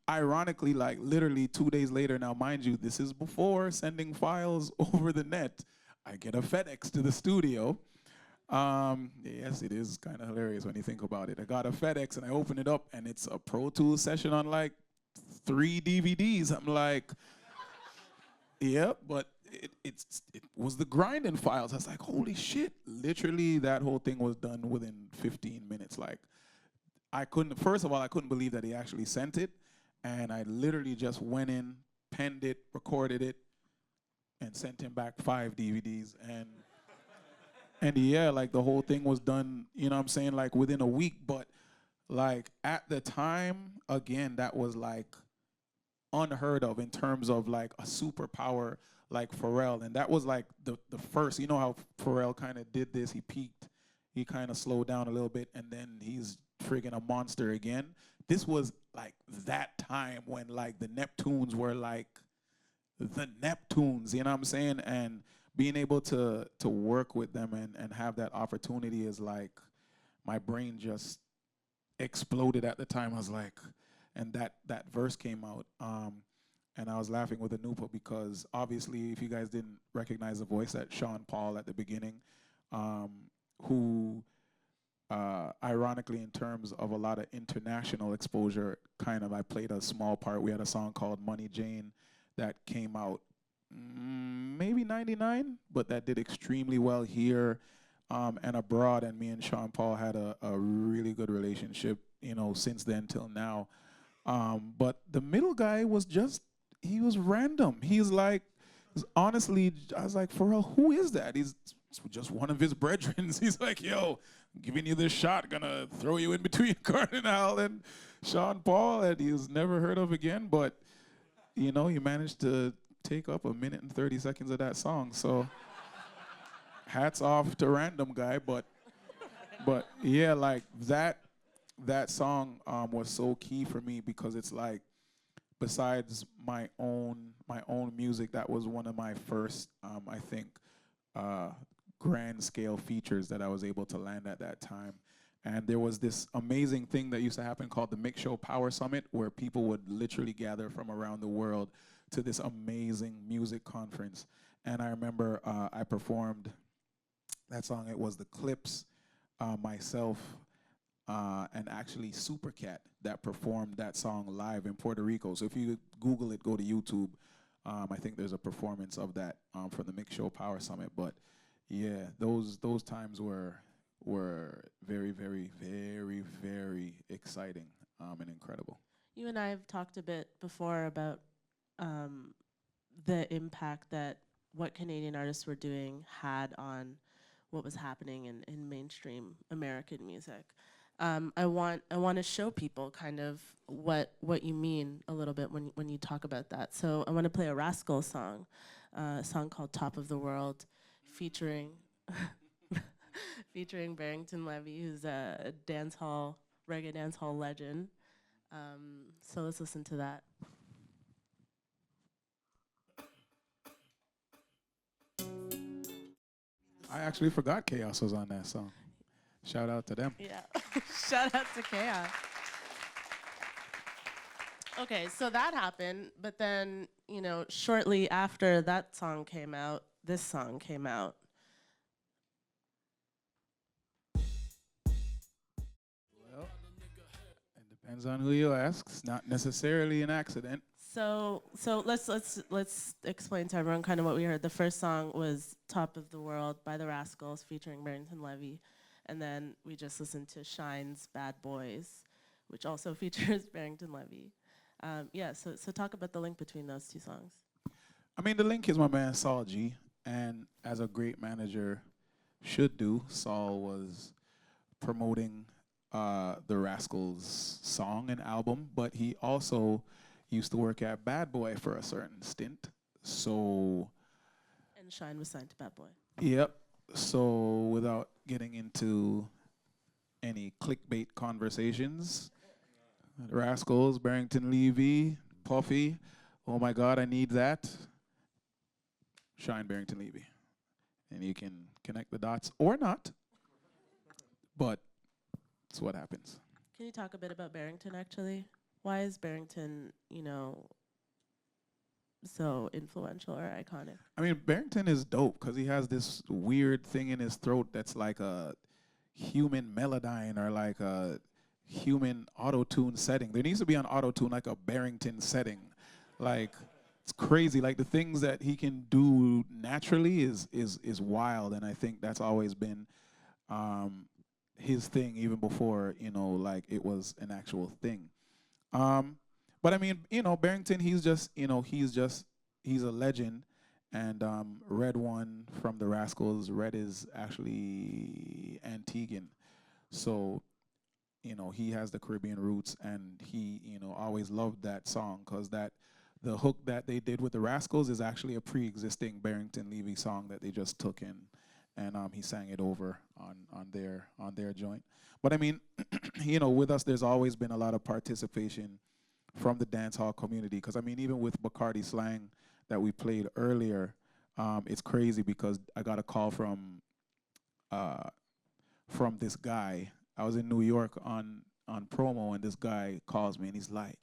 ironically, like literally 2 days later, now mind you, this is before sending files over the net, I get a FedEx to the studio. Yes, it is kind of hilarious when you think about it. I got a FedEx and I open it up and it's a Pro Tools session on like 3 DVDs. I'm like, yep, but it was the grinding files. I was like, holy shit. Literally, that whole thing was done within 15 minutes. Like, first of all, I couldn't believe that he actually sent it. And I literally just went in, penned it, recorded it, and sent him back 5 DVDs. And yeah, like the whole thing was done, you know what I'm saying, like within a week. But like at the time, again, that was like unheard of in terms of like a superpower like Pharrell. And that was like the first, you know how Pharrell kind of did this, he peaked, he kind of slowed down a little bit, and then he's friggin' a monster again. This was like that time when like the Neptunes were like the Neptunes, you know what I'm saying? And being able to work with them and have that opportunity is like, my brain just exploded at the time. I was like, and that verse came out, and I was laughing with Anupa because obviously, if you guys didn't recognize the voice, that Sean Paul at the beginning, who ironically, in terms of a lot of international exposure, kind of I played a small part. We had a song called Money Jane that came out maybe 99, but that did extremely well here and abroad. And me and Sean Paul had a really good relationship, you know, since then till now. But the middle guy was just, he was random. He's like, honestly, I was like, Pharrell, who is that? He's just one of his brethren. He's like, yo, I'm giving you this shot, gonna throw you in between Kardinal and Sean Paul, and he was never heard of again. But, you know, he managed to take up 1 minute and 30 seconds of that song. So hats off to random guy. But yeah, like that song was so key for me because it's like, besides my own music, that was one of my first, I think, grand scale features that I was able to land at that time. And there was this amazing thing that used to happen called the Mix Show Power Summit, where people would literally gather from around the world to this amazing music conference. And I remember I performed that song. It was the Clips, myself, and actually Supercat that performed that song live in Puerto Rico. So if you Google it, go to YouTube. I think there's a performance of that from the Mix Show Power Summit. But yeah, those times were very, very, very, very exciting and incredible. You and I have talked a bit before about the impact that what Canadian artists were doing had on what was happening in mainstream American music. I want to show people kind of what you mean a little bit when you talk about that. So I want to play a Rascal song, a song called "Top of the World," featuring featuring Barrington Levy, who's a reggae dance hall legend. So let's listen to that. I actually forgot Chaos was on that song. Shout out to them. Yeah, shout out to Chaos. Okay, so that happened, but then, you know, shortly after that song came out, this song came out. Well, it depends on who you ask. It's not necessarily an accident. So let's explain to everyone kind of what we heard. The first song was "Top of the World" by the Rascals featuring Barrington Levy, and then we just listened to Shine's "Bad Boys," which also features Barrington Levy. Yeah, so talk about the link between those two songs. I mean, the link is my man Saul G, and as a great manager should do, Saul was promoting the Rascals song and album, but he also used to work at Bad Boy for a certain stint. So, And Shine was signed to Bad Boy. yep. So, without getting into any clickbait conversations, Rascals, Barrington Levy, Puffy. Oh my God, I need that. Shine Barrington Levy. And you can connect the dots or not, but it's what happens. Can you talk a bit about Barrington, actually? Why is Barrington, so influential or iconic? I mean, Barrington is dope because he has this weird thing in his throat that's like a human melodyne or like a human auto-tune setting. There needs to be an auto-tune like a Barrington setting. Like, it's crazy. Like, the things that he can do naturally is wild, and I think that's always been his thing even before, like it was an actual thing. But I mean, Barrington, he's a legend. And Red One from the Rascals, Red is actually Antiguan. So, he has the Caribbean roots, and he, always loved that song because the hook that they did with the Rascals is actually a pre-existing Barrington Levy song that they just took in, and he sang it over on their joint. But I mean, with us, there's always been a lot of participation from the dancehall community. Because I mean, even with Bacardi Slang that we played earlier, it's crazy because I got a call from this guy. I was in New York on promo, and this guy calls me and he's like,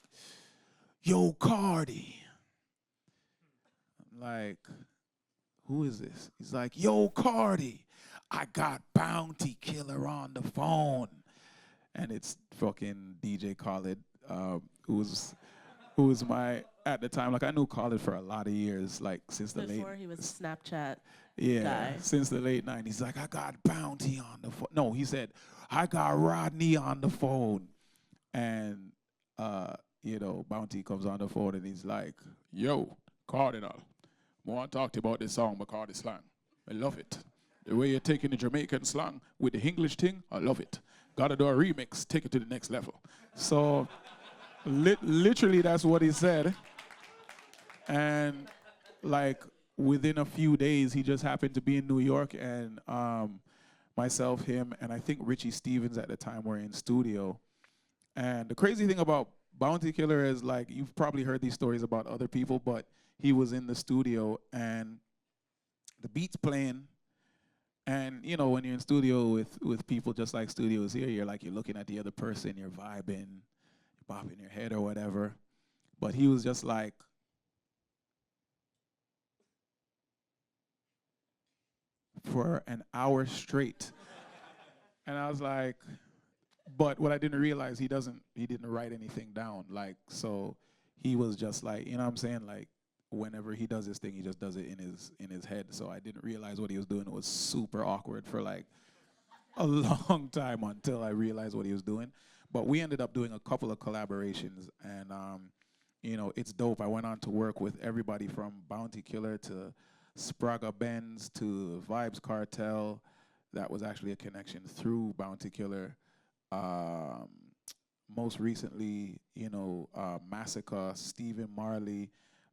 "Yo, Kardi." I'm like, "Who is this?" He's like, "Yo, Kardi, I got Bounty Killer on the phone." And it's fucking DJ Khaled, who was my, at the time, like I knew Khaled for a lot of years, like since the late. Before he was a Snapchat Yeah, guy. since the late 90s. Like, "I got Bounty on the phone." No, he said, "I got Rodney on the phone." And, Bounty comes on the phone and he's like, "Yo, Cardinal, I want to talk to you about this song, Bacardi Slang. I love it. The way you're taking the Jamaican slang with the English thing, I love it. Gotta do a remix, take it to the next level." So, literally, that's what he said. And, like, within a few days, he just happened to be in New York, and myself, him, and I think Richie Stevens at the time were in studio. And the crazy thing about Bounty Killer is, like, you've probably heard these stories about other people, but he was in the studio, and the beat's playing. And, when you're in studio with people just like studios here, you're looking at the other person, you're vibing, you're bopping your head or whatever. But he was just like, for an hour straight. And I was like, but what I didn't realize, he didn't write anything down. Like, so he was just like, you know what I'm saying? Like, whenever he does this thing, he just does it in his head. So I didn't realize what he was doing. It was super awkward for like a long time until I realized what he was doing. But we ended up doing a couple of collaborations, and it's dope. I went on to work with everybody from Bounty Killer to Spraga Benz to Vibes Cartel. That was actually a connection through Bounty Killer. Most recently, Massacre, Stephen Marley.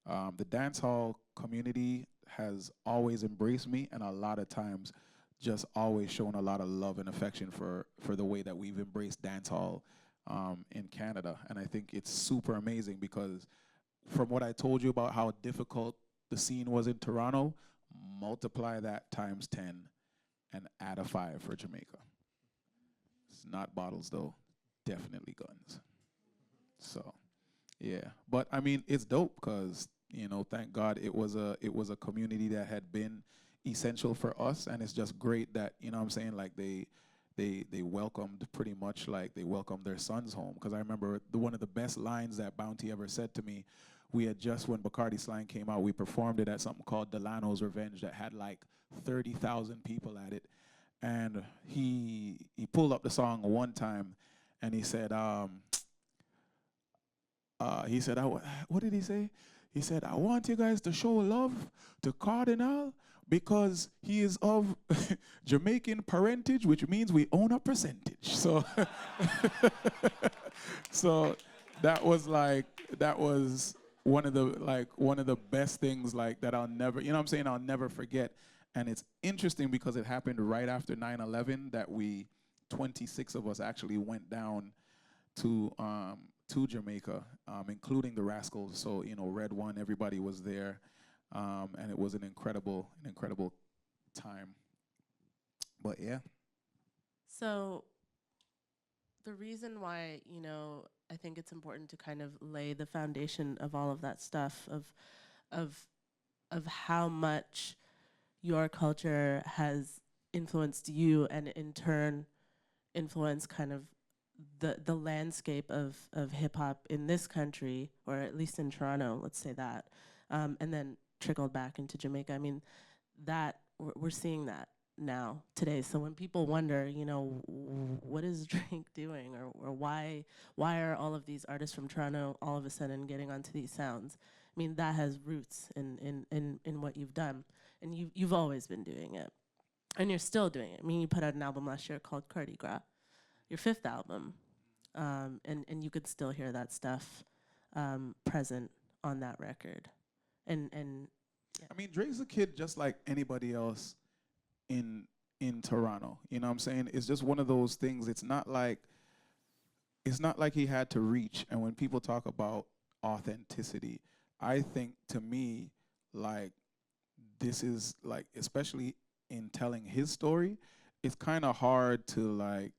The dancehall community has always embraced me, and a lot of times just always shown a lot of love and affection for the way that we've embraced dancehall in Canada. And I think it's super amazing because from what I told you about how difficult the scene was in Toronto, multiply that times 10 and add a 5 for Jamaica. It's not bottles though, definitely guns. So, yeah. But I mean, it's dope because, thank God it was a community that had been essential for us, and it's just great that, what I'm saying, like they welcomed pretty much like they welcomed their sons home. Because I remember one of the best lines that Bounty ever said to me, we had just, when Bacardi Slang came out, we performed it at something called Delano's Revenge that had like 30,000 people at it. And he pulled up the song one time and he said, what did he say? He said, "I want you guys to show love to Kardinal because he is of Jamaican parentage, which means we own a percentage. So, so that was one of the best things like that I'll never, you know what I'm saying, I'll never forget. And it's interesting because it happened right after 9/11 that 26 of us actually went down to Jamaica, including the Rascals. So, you know, Red One, everybody was there. And it was an incredible time. But yeah. So the reason why, you know, I think it's important to kind of lay the foundation of all of that stuff of of how much your culture has influenced you and in turn influenced kind of the landscape of hip hop in this country, or at least in Toronto, let's say that, and then trickled back into Jamaica. I mean, that we're seeing that now today. So when people wonder, you know, what is Drake doing, or why are all of these artists from Toronto all of a sudden getting onto these sounds? I mean, that has roots in what you've done, and you've always been doing it, and you're still doing it. I mean, you put out an album last year called Kardi, your fifth album, and you could still hear that stuff present on that record, and yeah. I mean, Drake's a kid just like anybody else in Toronto. You know what I'm saying? It's just one of those things. It's not like he had to reach. And when people talk about authenticity, I think to me, like, this is like, especially in telling his story, it's kind of hard to like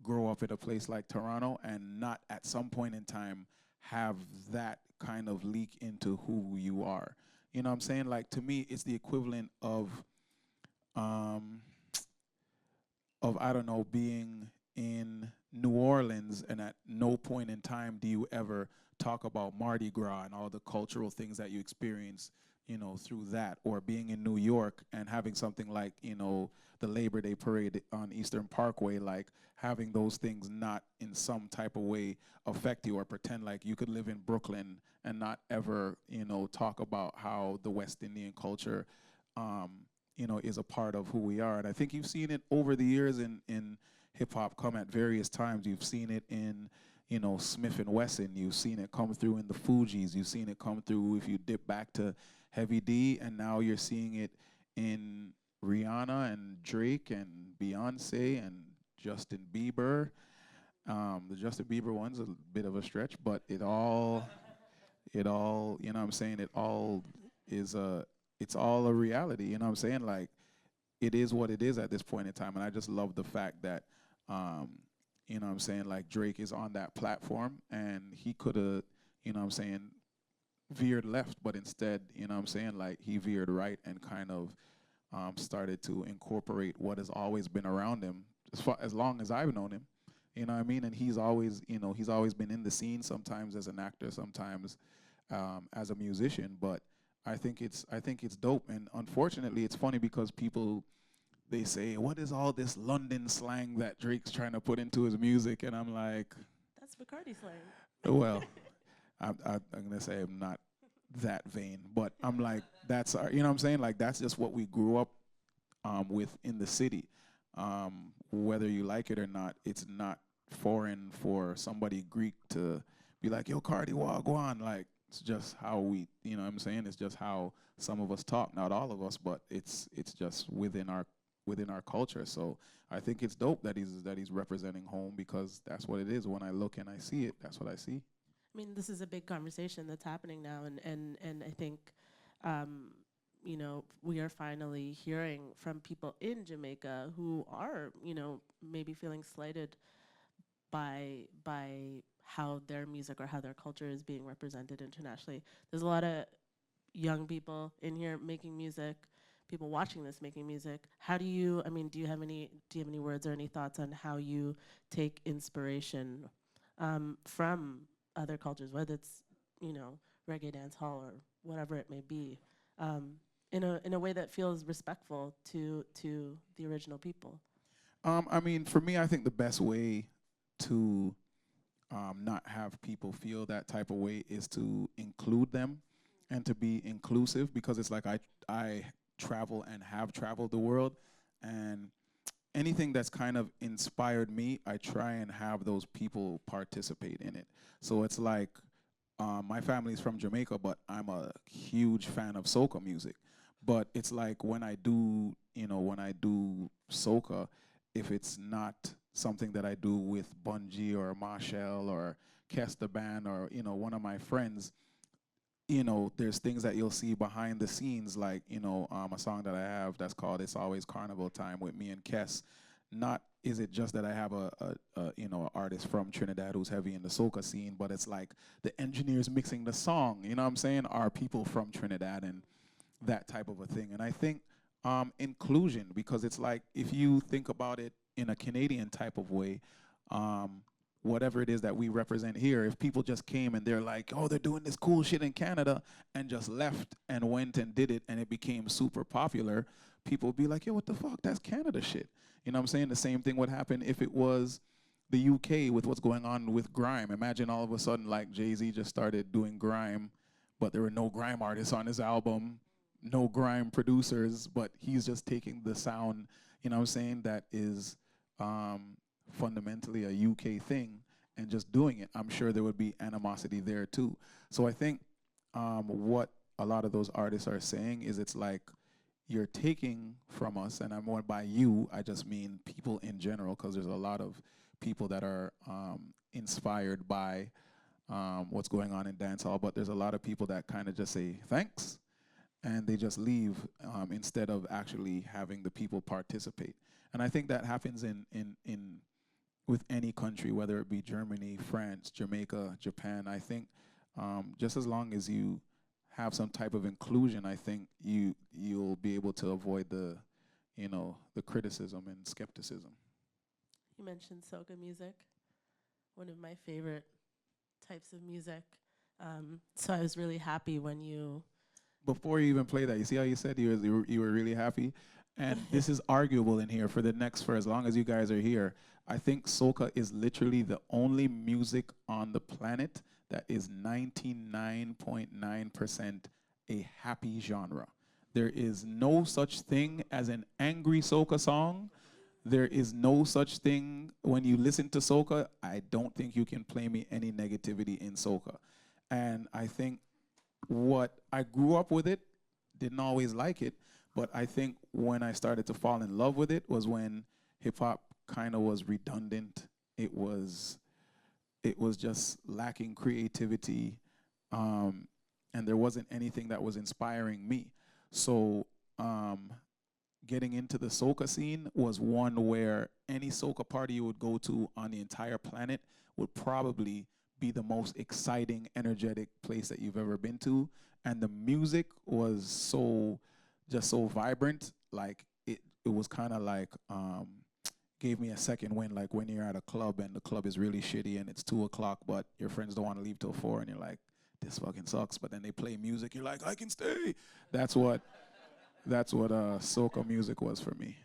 grow up in a place like Toronto and not at some point in time have that kind of leak into who you are. You know what I'm saying? Like, to me, it's the equivalent of I don't know, being in New Orleans and at no point in time do you ever talk about Mardi Gras and all the cultural things that you experience, you know, through that, or being in New York and having something like, you know, the Labor Day parade on Eastern Parkway, like having those things not in some type of way affect you, or pretend like you could live in Brooklyn and not ever, you know, talk about how the West Indian culture, you know, is a part of who we are. And I think you've seen it over the years in hip hop come at various times. You've seen it in, you know, Smith and Wesson. You've seen it come through in the Fugees. You've seen it come through if you dip back to Heavy D, and now you're seeing it in Rihanna and Drake and Beyonce and Justin Bieber. The Justin Bieber one's a bit of a stretch, but it all, you know what I'm saying? It's all a reality, you know what I'm saying? Like, it is what it is at this point in time. And I just love the fact that, you know what I'm saying, like, Drake is on that platform, and he could have, you know what I'm saying, veered left, but instead, you know what I'm saying, like, he veered right and kind of started to incorporate what has always been around him as long as I've known him. You know what I mean? And he's always, you know, he's always been in the scene, sometimes as an actor, sometimes as a musician. But I think it's dope. And unfortunately, it's funny because people, they say, what is all this London slang that Drake's trying to put into his music? And I'm like, That's Bacardi slang. well, I'm going to say I'm not that vain, but I'm like, that's our, you know what I'm saying? Like, that's just what we grew up with in the city. Whether you like it or not, it's not foreign for somebody Greek to be like, yo, Kardi, wagwan. Like, it's just how we, you know what I'm saying? It's just how some of us talk, not all of us, but it's just within our culture. So I think it's dope that he's representing home, because that's what it is. When I look and I see it, that's what I see. I mean, this is a big conversation that's happening now, and I think, you know, we are finally hearing from people in Jamaica who are, you know, maybe feeling slighted by how their music or how their culture is being represented internationally. There's a lot of young people in here making music, people watching this making music. How do you, I mean, do you have any words or any thoughts on how you take inspiration from other cultures, whether it's, you know, reggae dance hall or whatever it may be, in a way that feels respectful to the original people? I mean, for me, I think the best way to not have people feel that type of way is to include them and to be inclusive, because it's like I travel and have traveled the world. And anything that's kind of inspired me, I try and have those people participate in it. So it's like, my family's from Jamaica, but I'm a huge fan of soca music. But it's like when I do, when I do soca, if it's not something that I do with Bungie or Marshall or Kester Band or, one of my friends, there's things that you'll see behind the scenes, like, a song that I have that's called It's Always Carnival Time with me and Kes. Not is it just that I have an artist from Trinidad who's heavy in the soca scene, but it's like the engineers mixing the song, you know what I'm saying, are people from Trinidad and that type of a thing. And I think inclusion, because it's like, if you think about it in a Canadian type of way, whatever it is that we represent here, if people just came and they're like, oh, they're doing this cool shit in Canada, and just left and went and did it and it became super popular, people would be like, yo, what the fuck, that's Canada shit. You know what I'm saying? The same thing would happen if it was the UK with what's going on with grime. Imagine all of a sudden, like, Jay-Z just started doing grime, but there were no grime artists on his album, no grime producers, but he's just taking the sound, you know what I'm saying, that is fundamentally a UK thing and just doing it. I'm sure there would be animosity there too. So I think what a lot of those artists are saying is, it's like, you're taking from us, and I'm more by you, I just mean people in general, because there's a lot of people that are inspired by what's going on in dancehall, but there's a lot of people that kind of just say thanks and they just leave instead of actually having the people participate. And I think that happens in with any country, whether it be Germany, France, Jamaica, Japan. I think just as long as you have some type of inclusion, I think you'll be able to avoid the criticism and skepticism. You mentioned soca music, one of my favorite types of music. So I was really happy when you... Before you even play that, you see how you said you were really happy? And this is arguable in here for as long as you guys are here. I think soca is literally the only music on the planet that is 99.9% a happy genre. There is no such thing as an angry soca song. There is no such thing, when you listen to soca, I don't think you can play me any negativity in soca. And I think what I grew up with it, didn't always like it, but I think when I started to fall in love with it was when hip hop kind of was redundant. It was just lacking creativity, and there wasn't anything that was inspiring me. So getting into the soca scene was one where any soca party you would go to on the entire planet would probably be the most exciting, energetic place that you've ever been to. And the music was so vibrant, like it was kind of like gave me a second win, like when you're at a club and the club is really shitty and it's 2 o'clock, but your friends don't want to leave till 4, and you're like, this fucking sucks. But then they play music, you're like, I can stay. That's what soca music was for me.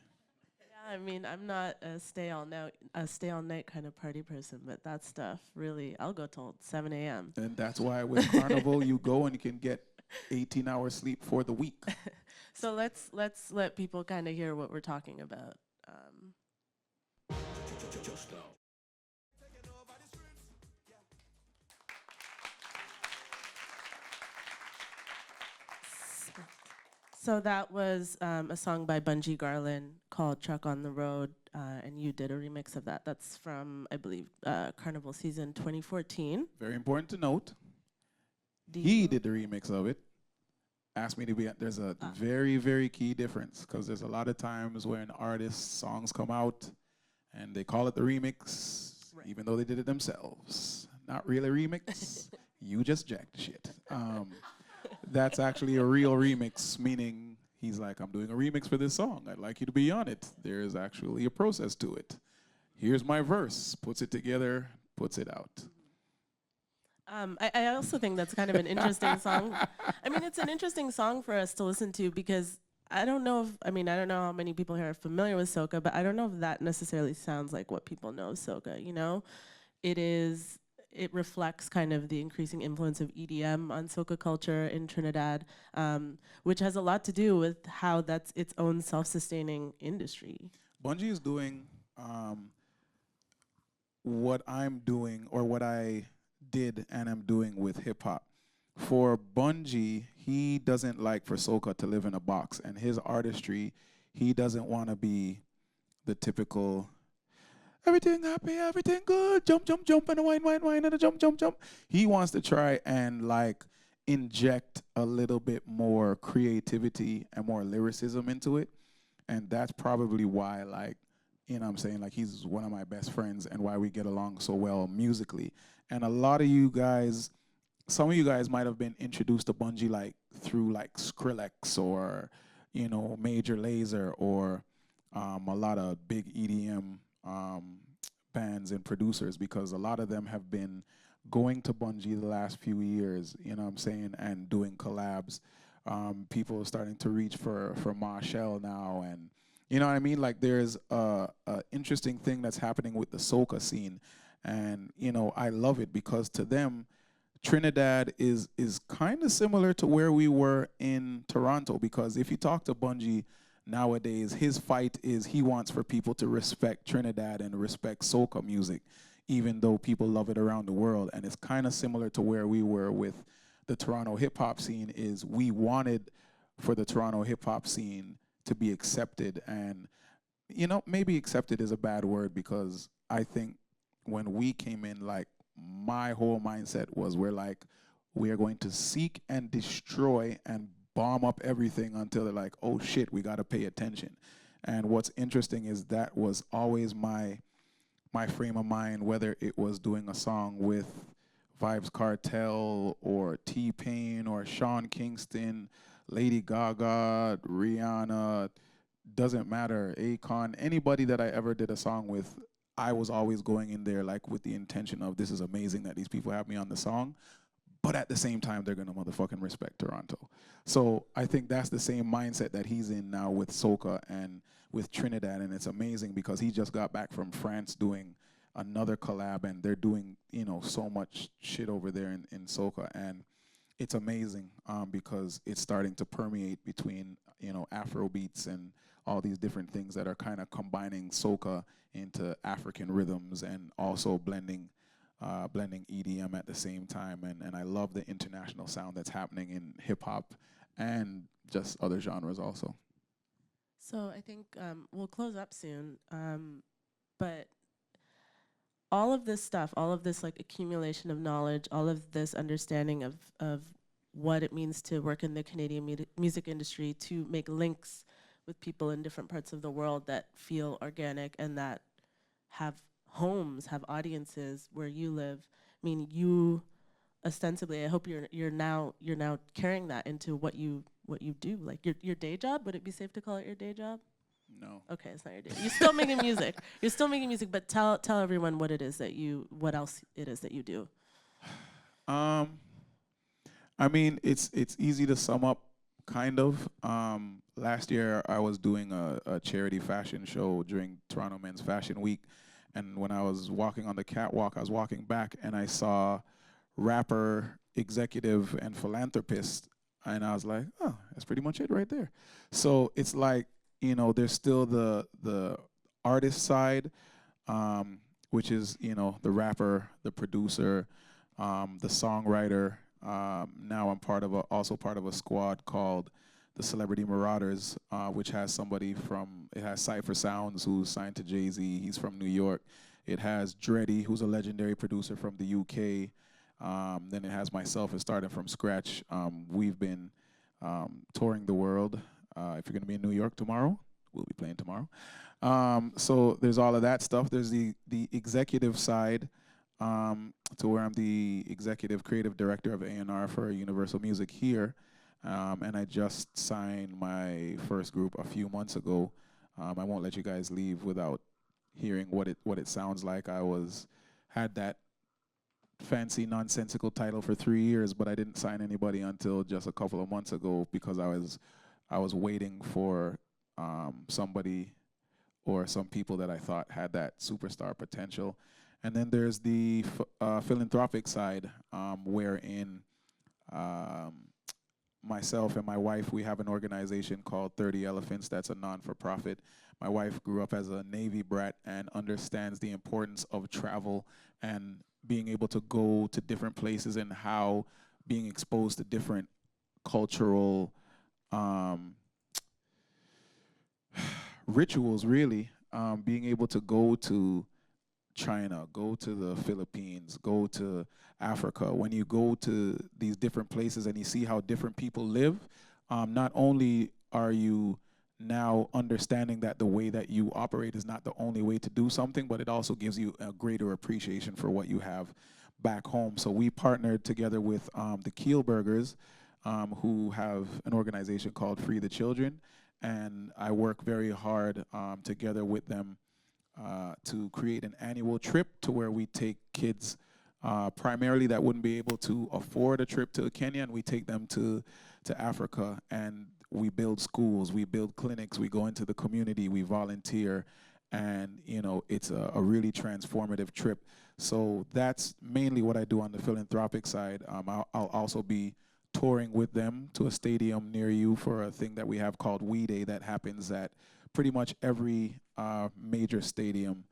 Yeah, I mean, I'm not a stay all night kind of party person, but that stuff really, I'll go till 7 a.m. And that's why with Carnival you go and you can get 18 hours sleep for the week. So let's let people kind of hear what we're talking about. So that was a song by Bungie Garlin called Truck on the Road, and you did a remix of that. That's from, I believe, Carnival season 2014. Very important to note, he did the remix of it. Asked me to be, there's a very, very key difference, because there's a lot of times when artists' songs come out and they call it the remix, right, even though they did it themselves. Not really a remix, you just jacked shit. That's actually a real remix, meaning he's like, I'm doing a remix for this song. I'd like you to be on it. There's actually a process to it. Here's my verse, puts it together, puts it out. I also think that's kind of an interesting song. I mean, it's an interesting song for us to listen to, because I don't know how many people here are familiar with soca, but I don't know if that necessarily sounds like what people know of soca, you know? It is it reflects kind of the increasing influence of EDM on soca culture in Trinidad, which has a lot to do with how that's its own self-sustaining industry. Bungie is doing what I'm doing or what I did and am doing with hip hop. For Bungie, he doesn't like for soca to live in a box, and his artistry, he doesn't want to be the typical everything happy, everything good, jump, jump, jump, and a wine, wine, wine, and a jump, jump, jump. He wants to try and like inject a little bit more creativity and more lyricism into it. And that's probably why, like, you know what I'm saying, like he's one of my best friends and why we get along so well musically. And a lot of you guys, some of you guys might have been introduced to Bungie like through like Skrillex or, you know, Major Lazer or a lot of big EDM bands and producers, because a lot of them have been going to Bungie the last few years, you know what I'm saying, and doing collabs. People are starting to reach for Montréal now, and you know what I mean? Like there's a interesting thing that's happening with the soca scene, and you know, I love it because to them, Trinidad is kind of similar to where we were in Toronto, because if you talk to Bungie nowadays, his fight is he wants for people to respect Trinidad and respect soca music, even though people love it around the world. And it's kind of similar to where we were with the Toronto hip-hop scene, is we wanted for the Toronto hip-hop scene to be accepted. And, you know, maybe accepted is a bad word, because I think when we came in, like, my whole mindset was we're going to seek and destroy and bomb up everything until they're like, oh shit, we got to pay attention. And what's interesting is that was always my frame of mind, whether it was doing a song with Vibes Cartel or T-Pain or Sean Kingston, Lady Gaga, Rihanna, doesn't matter, Akon, anybody that I ever did a song with, I was always going in there like with the intention of, this is amazing that these people have me on the song, but at the same time, they're going to motherfucking respect Toronto. So I think that's the same mindset that he's in now with soca and with Trinidad, and it's amazing because he just got back from France doing another collab, and they're doing, you know, so much shit over there in soca, and it's amazing because it's starting to permeate between, you know, Afro beats and all these different things that are kind of combining soca into African rhythms and also blending EDM at the same time, and I love the international sound that's happening in hip hop and just other genres also. So I think we'll close up soon, but all of this stuff, all of this like accumulation of knowledge, all of this understanding of what it means to work in the Canadian music industry, to make links with people in different parts of the world that feel organic and that have homes, have audiences where you live. I mean, you ostensibly, I hope you're now carrying that into what you do, like your day job. Would it be safe to call it your day job? No. Okay, it's not your day. You're still making music. You're still making music, but tell everyone what else it is that you do. I mean, it's easy to sum up, kind of. Last year, I was doing a charity fashion show during Toronto Men's Fashion Week, and when I was walking on the catwalk, I was walking back, and I saw rapper, executive, and philanthropist, and I was like, oh, that's pretty much it right there. So it's like, you know, there's still the artist side, which is, you know, the rapper, the producer, the songwriter. Now I'm also part of a squad called the Celebrity Marauders, which has it has Cypher Sounds, who's signed to Jay-Z. He's from New York. It has Dreddy, who's a legendary producer from the UK. Then it has myself, it's starting from scratch. We've been touring the world. If you're going to be in New York tomorrow, we'll be playing tomorrow. So there's all of that stuff. There's the executive side, to where I'm the executive creative director of A&R for Universal Music here. And I just signed my first group a few months ago. I won't let you guys leave without hearing what it sounds like. Had that fancy nonsensical title for 3 years, but I didn't sign anybody until just a couple of months ago because I was waiting for somebody or some people that I thought had that superstar potential. And then there's the philanthropic side, wherein um, myself and my wife, we have an organization called 30 Elephants. That's a non-for-profit. My wife grew up as a Navy brat and understands the importance of travel and being able to go to different places and how being exposed to different cultural um, rituals, really, being able to go to China, go to the Philippines, go to Africa. When you go to these different places and you see how different people live, not only are you now understanding that the way that you operate is not the only way to do something, but it also gives you a greater appreciation for what you have back home. So we partnered together with the Kielburgers, who have an organization called Free the Children, and I work very hard together with them to create an annual trip to where we take kids primarily that wouldn't be able to afford a trip to Kenya, and we take them to Africa, and we build schools, we build clinics, we go into the community, we volunteer, and it's a really transformative trip. So that's mainly what I do on the philanthropic side. I'll also be touring with them to a stadium near you for a thing that we have called We Day that happens at pretty much every major stadium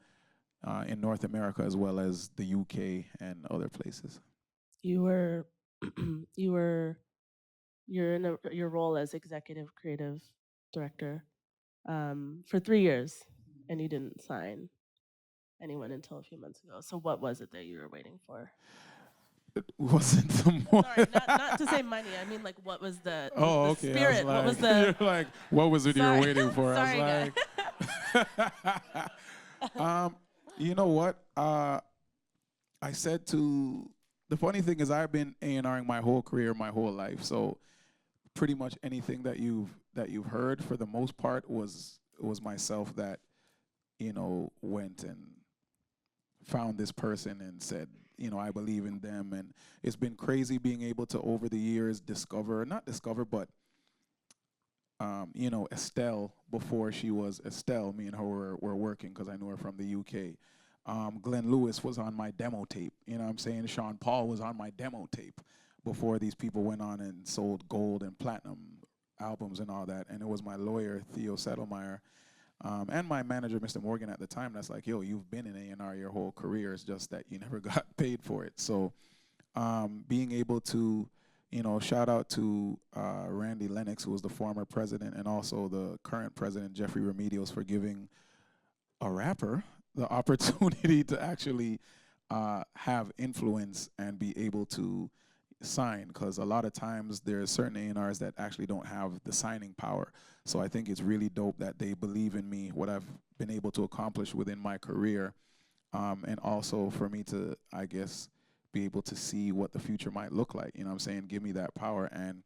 in North America, as well as the UK and other places. You were, you're in your role as executive creative director for 3 years, and you didn't sign anyone until a few months ago. So what was it that you were waiting for? It wasn't the more. Sorry, not to say money. I mean, like, what was the Oh, okay. spirit? What was the? You're like, what was it you were Sorry. waiting for? Sorry, I was like, you know what? I said to the funny thing is I've been A&Ring my whole career, my whole life. So pretty much anything that you've heard for the most part was myself that went and found this person and said, I believe in them. And it's been crazy being able to, over the years, not discover, but, Estelle, before she was Estelle, me and her were working because I knew her from the UK. Glenn Lewis was on my demo tape. You know what I'm saying? Sean Paul was on my demo tape before these people went on and sold gold and platinum albums and all that. And it was my lawyer, Theo Settlemeyer, and my manager, Mr. Morgan, at the time, that's like, yo, you've been in A&R your whole career. It's just that you never got paid for it. So being able to, shout out to Randy Lennox, who was the former president, and also the current president, Jeffrey Remedios, for giving a rapper the opportunity to actually have influence and be able to sign, because a lot of times there's certain A&Rs that actually don't have the signing power. So I think it's really dope that they believe in me, what I've been able to accomplish within my career, and also for me to, I guess, be able to see what the future might look like. You know what I'm saying? Give me that power. And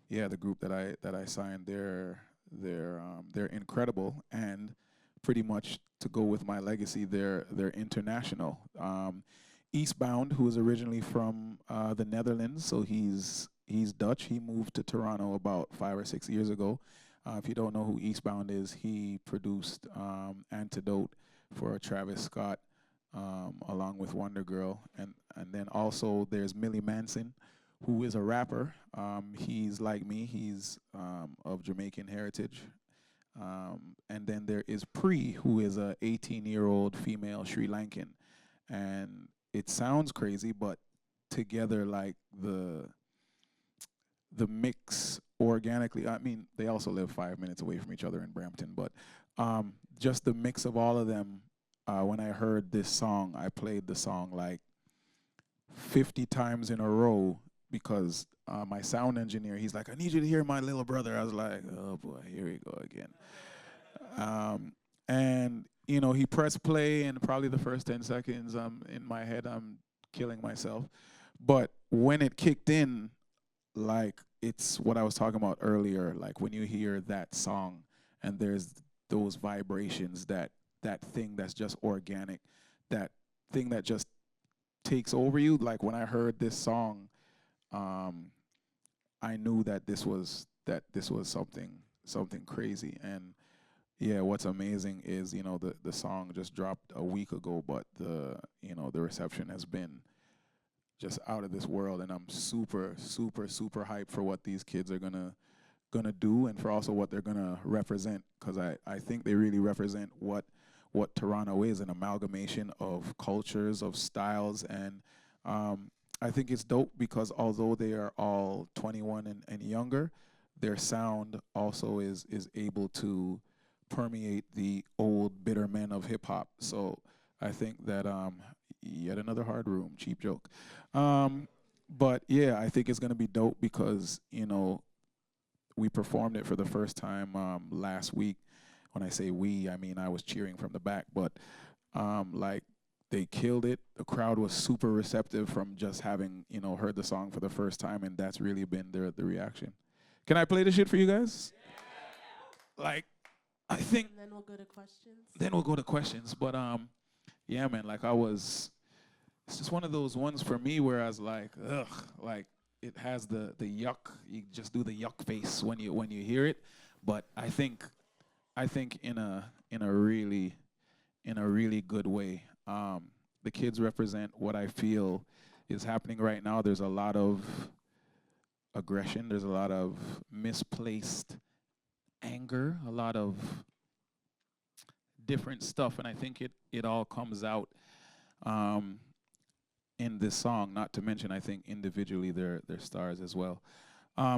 yeah, the group that I signed, they're incredible, and pretty much to go with my legacy, they're international. Eastbound, who is originally from the Netherlands, so he's Dutch. He moved to Toronto about 5 or 6 years ago. If you don't know who Eastbound is, he produced Antidote for Travis Scott, along with Wonder Girl, and then also there's Millie Manson, who is a rapper. He's like me. He's of Jamaican heritage. And then there is Pri, who is a 18-year-old female Sri Lankan. And it sounds crazy, but together, like the mix organically, I mean, they also live 5 minutes away from each other in Brampton, but just the mix of all of them, when I heard this song, I played the song like 50 times in a row, because my sound engineer, he's like, I need you to hear my little brother. I was like, oh boy, here we go again. And he pressed play, and probably the first 10 seconds, in my head, I'm killing myself. But when it kicked in, like, it's what I was talking about earlier, like when you hear that song and there's those vibrations, that thing that's just organic, that thing that just takes over you. Like when I heard this song, I knew that this was something crazy. And yeah, what's amazing is, the song just dropped a week ago, but the reception has been just out of this world, and I'm super, super, super hyped for what these kids are gonna do, and for also what they're gonna represent, because I think they really represent what Toronto is, an amalgamation of cultures, of styles, and I think it's dope because although they are all 21 and younger, their sound also is able to permeate the old bitter men of hip hop. So I think that yet another hard room, cheap joke. But yeah, I think it's gonna be dope because we performed it for the first time last week. When I say we, I mean I was cheering from the back, but like they killed it. The crowd was super receptive from just having heard the song for the first time, and that's really been the reaction. Can I play the shit for you guys? Like, I think And then we'll go to questions. then we'll go to questions. But yeah, man, like it's just one of those ones for me where I was like, ugh, like it has the yuck. You just do the yuck face when you hear it. But I think in a really good way. The kids represent what I feel is happening right now. There's a lot of aggression. There's a lot of misplaced anger. A lot of different stuff, and I think it all comes out um, in this song. Not to mention, I think individually they're stars as well.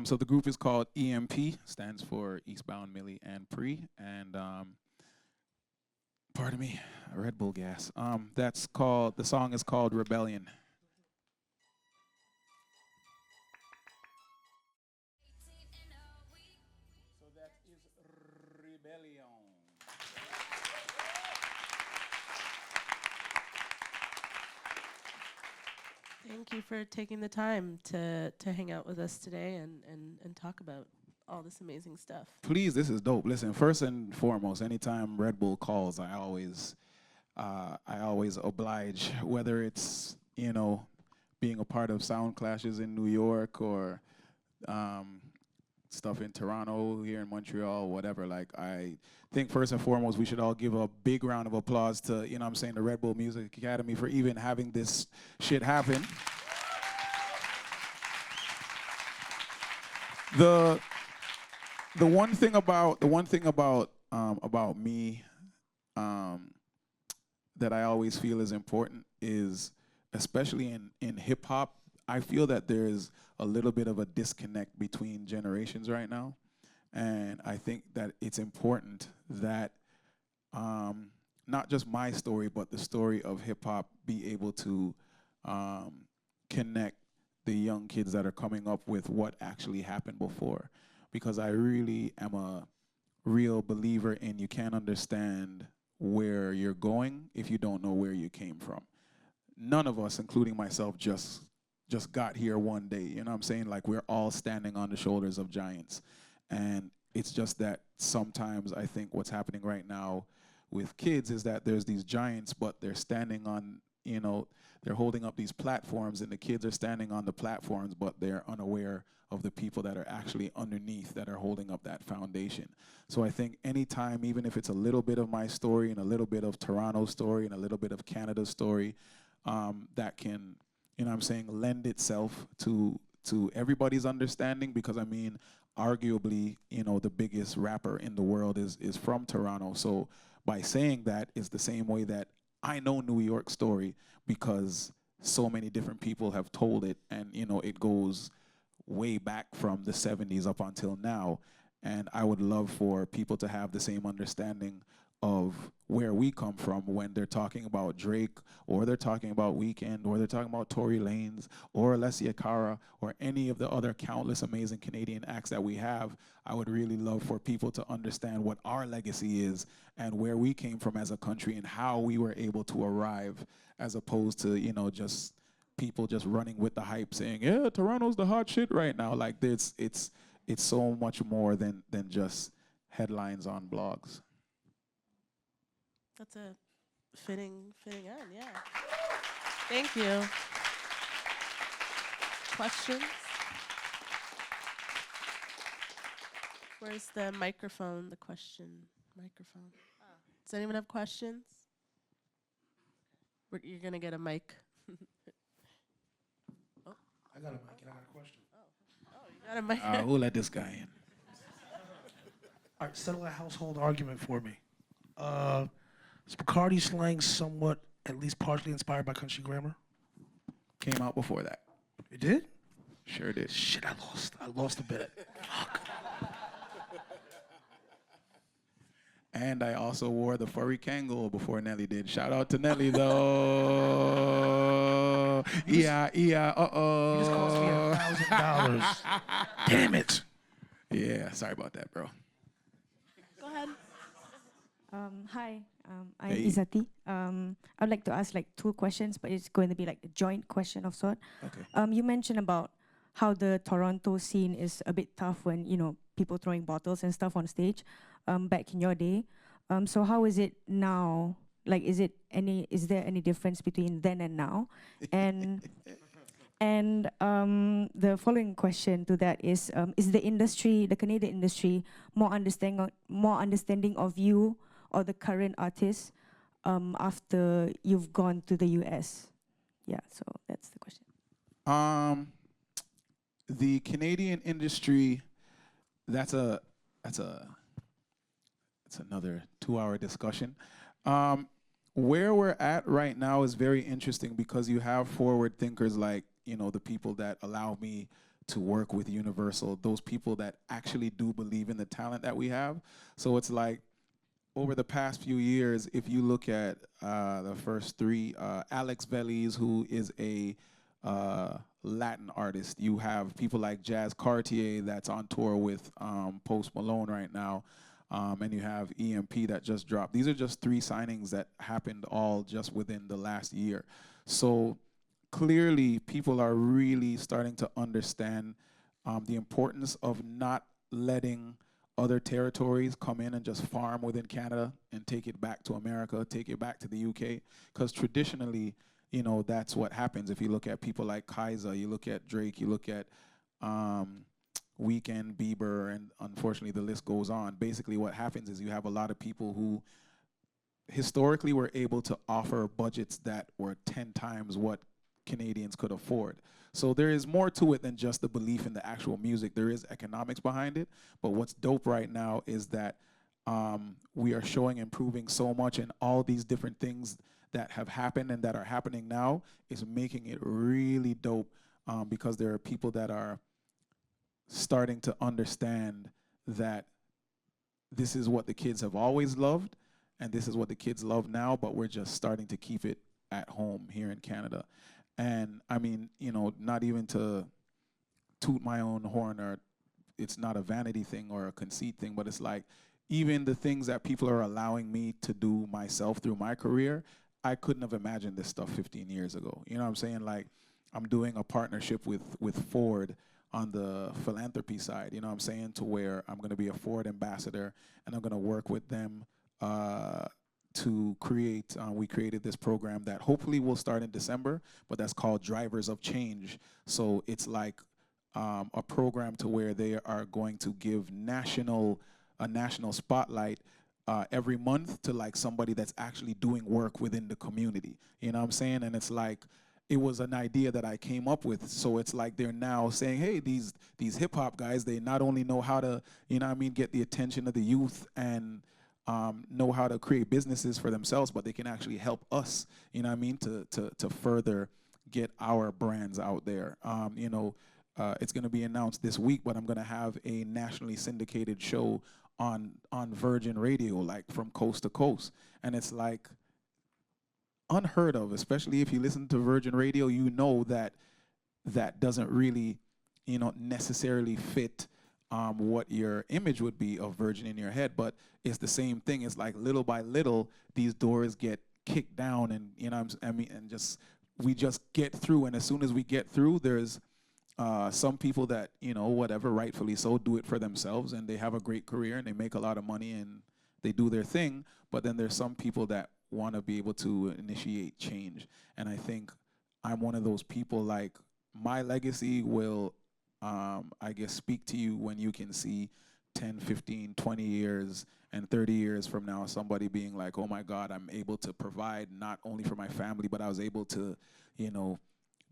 So the group is called EMP, stands for Eastbound Millie and Pre, and pardon me, Red Bull gas. The song is called Rebellion. So that is Rebellion. Thank you for taking the time to hang out with us today and talk about all this amazing stuff. Please, this is dope. Listen, first and foremost, anytime Red Bull calls, I always oblige, whether it's being a part of sound clashes in New York or stuff in Toronto, here in Montreal, whatever. Like, I think first and foremost, we should all give a big round of applause to, the Red Bull Music Academy for even having this shit happen. The one thing about me that I always feel is important is, especially in hip hop, I feel that there's a little bit of a disconnect between generations right now. And I think that it's important that not just my story, but the story of hip hop be able to connect the young kids that are coming up with what actually happened before. Because I really am a real believer in you can't understand where you're going if you don't know where you came from. None of us, including myself, just got here one day. You know what I'm saying? Like, we're all standing on the shoulders of giants. And it's just that sometimes I think what's happening right now with kids is that there's these giants, but they're standing on, they're holding up these platforms, and the kids are standing on the platforms, but they're unaware of the people that are actually underneath that are holding up that foundation. So I think anytime, even if it's a little bit of my story and a little bit of Toronto's story and a little bit of Canada's story, that can, lend itself to everybody's understanding, because I mean, arguably, the biggest rapper in the world is from Toronto. So by saying that is the same way that I know New York story, because so many different people have told it, and it goes way back from the 70s up until now. And I would love for people to have the same understanding of where we come from when they're talking about Drake, or they're talking about Weeknd, or they're talking about Tory Lanez, or Alessia Cara, or any of the other countless amazing Canadian acts that we have. I would really love for people to understand what our legacy is and where we came from as a country and how we were able to arrive, as opposed to, just people just running with the hype saying, yeah, Toronto's the hot shit right now. Like, it's so much more than just headlines on blogs. That's a fitting end, yeah. Thank you. Questions? Where's the microphone, the question? Microphone. Does anyone have questions? You're gonna get a mic. I got a mic and I got a question. Oh, you got a mic. Who let this guy in? All right, settle a household argument for me. Is Bacardi slang somewhat, at least partially inspired by country grammar? Came out before that. It did? Sure did. Shit, I lost a bet. Fuck. And I also wore the furry Kangol before Nelly did. Shout out to Nelly though. Yeah, It just cost me $1,000. Damn it. Yeah, sorry about that, bro. Go ahead. Hi, I'm Hey. Izati. I'd like to ask like 2 questions, but it's going to be like a joint question of sort. Okay. You mentioned about how the Toronto scene is a bit tough when, you know, people throwing bottles and stuff on stage back in your day. So how is it now? Like, is there any difference between then and now? And the following question to that is the industry, the Canadian industry, more understanding of you or the current artists after you've gone to the US? Yeah, so that's the question. The Canadian industry, that's another 2-hour discussion. Where we're at right now is very interesting because you have forward thinkers like, you know, the people that allow me to work with Universal, those people that actually do believe in the talent that we have. So it's like, over the past few years, if you look at the first 3, Alex Veliz, who is a Latin artist. You have people like Jazz Cartier that's on tour with Post Malone right now. And you have EMP that just dropped. These are just 3 signings that happened all just within the last year. So clearly people are really starting to understand the importance of not letting other territories come in and just farm within Canada and take it back to America, take it back to the UK. Because traditionally, you know, that's what happens. If you look at people like Kaiser, you look at Drake, you look at Weeknd, Bieber, and unfortunately the list goes on. Basically what happens is you have a lot of people who historically were able to offer budgets that were 10 times what Canadians could afford. So there is more to it than just the belief in the actual music. There is economics behind it. But what's dope right now is that we are showing improving so much, and all these different things that have happened and that are happening now is making it really dope because there are people that are starting to understand that this is what the kids have always loved and this is what the kids love now, but we're just starting to keep it at home here in Canada. And I mean, you know, not even to toot my own horn, or it's not a vanity thing or a conceit thing, but it's like even the things that people are allowing me to do myself through my career, I couldn't have imagined this stuff 15 years ago. You know what I'm saying? Like, I'm doing a partnership with Ford on the philanthropy side, you know what I'm saying, to where I'm going to be a Ford ambassador and I'm going to work with them to create, we created this program that hopefully will start in December, but that's called Drivers of Change. So it's like a program to where they are going to give a national spotlight every month to like somebody that's actually doing work within the community. You know what I'm saying? And it's like, it was an idea that I came up with. So it's like they're now saying, hey, these hip hop guys, they not only know how to, you know what I mean, get the attention of the youth and know how to create businesses for themselves, but they can actually help us, you know what I mean, to further get our brands out there. You know, it's going to be announced this week, but I'm going to have a nationally syndicated show on Virgin Radio, like from coast to coast. And it's like unheard of, especially if you listen to Virgin Radio, you know that that doesn't really, you know, necessarily fit what your image would be of Virgin in your head, but it's the same thing. It's like little by little, these doors get kicked down, and you know, and just we just get through. And as soon as we get through, there's some people that, you know, whatever, rightfully so, do it for themselves, and they have a great career and they make a lot of money and they do their thing. But then there's some people that want to be able to initiate change, and I think I'm one of those people. Like, my legacy will I guess speak to you when you can see 10, 15, 20 years and 30 years from now, somebody being like, oh my God, I'm able to provide not only for my family, but I was able to, you know,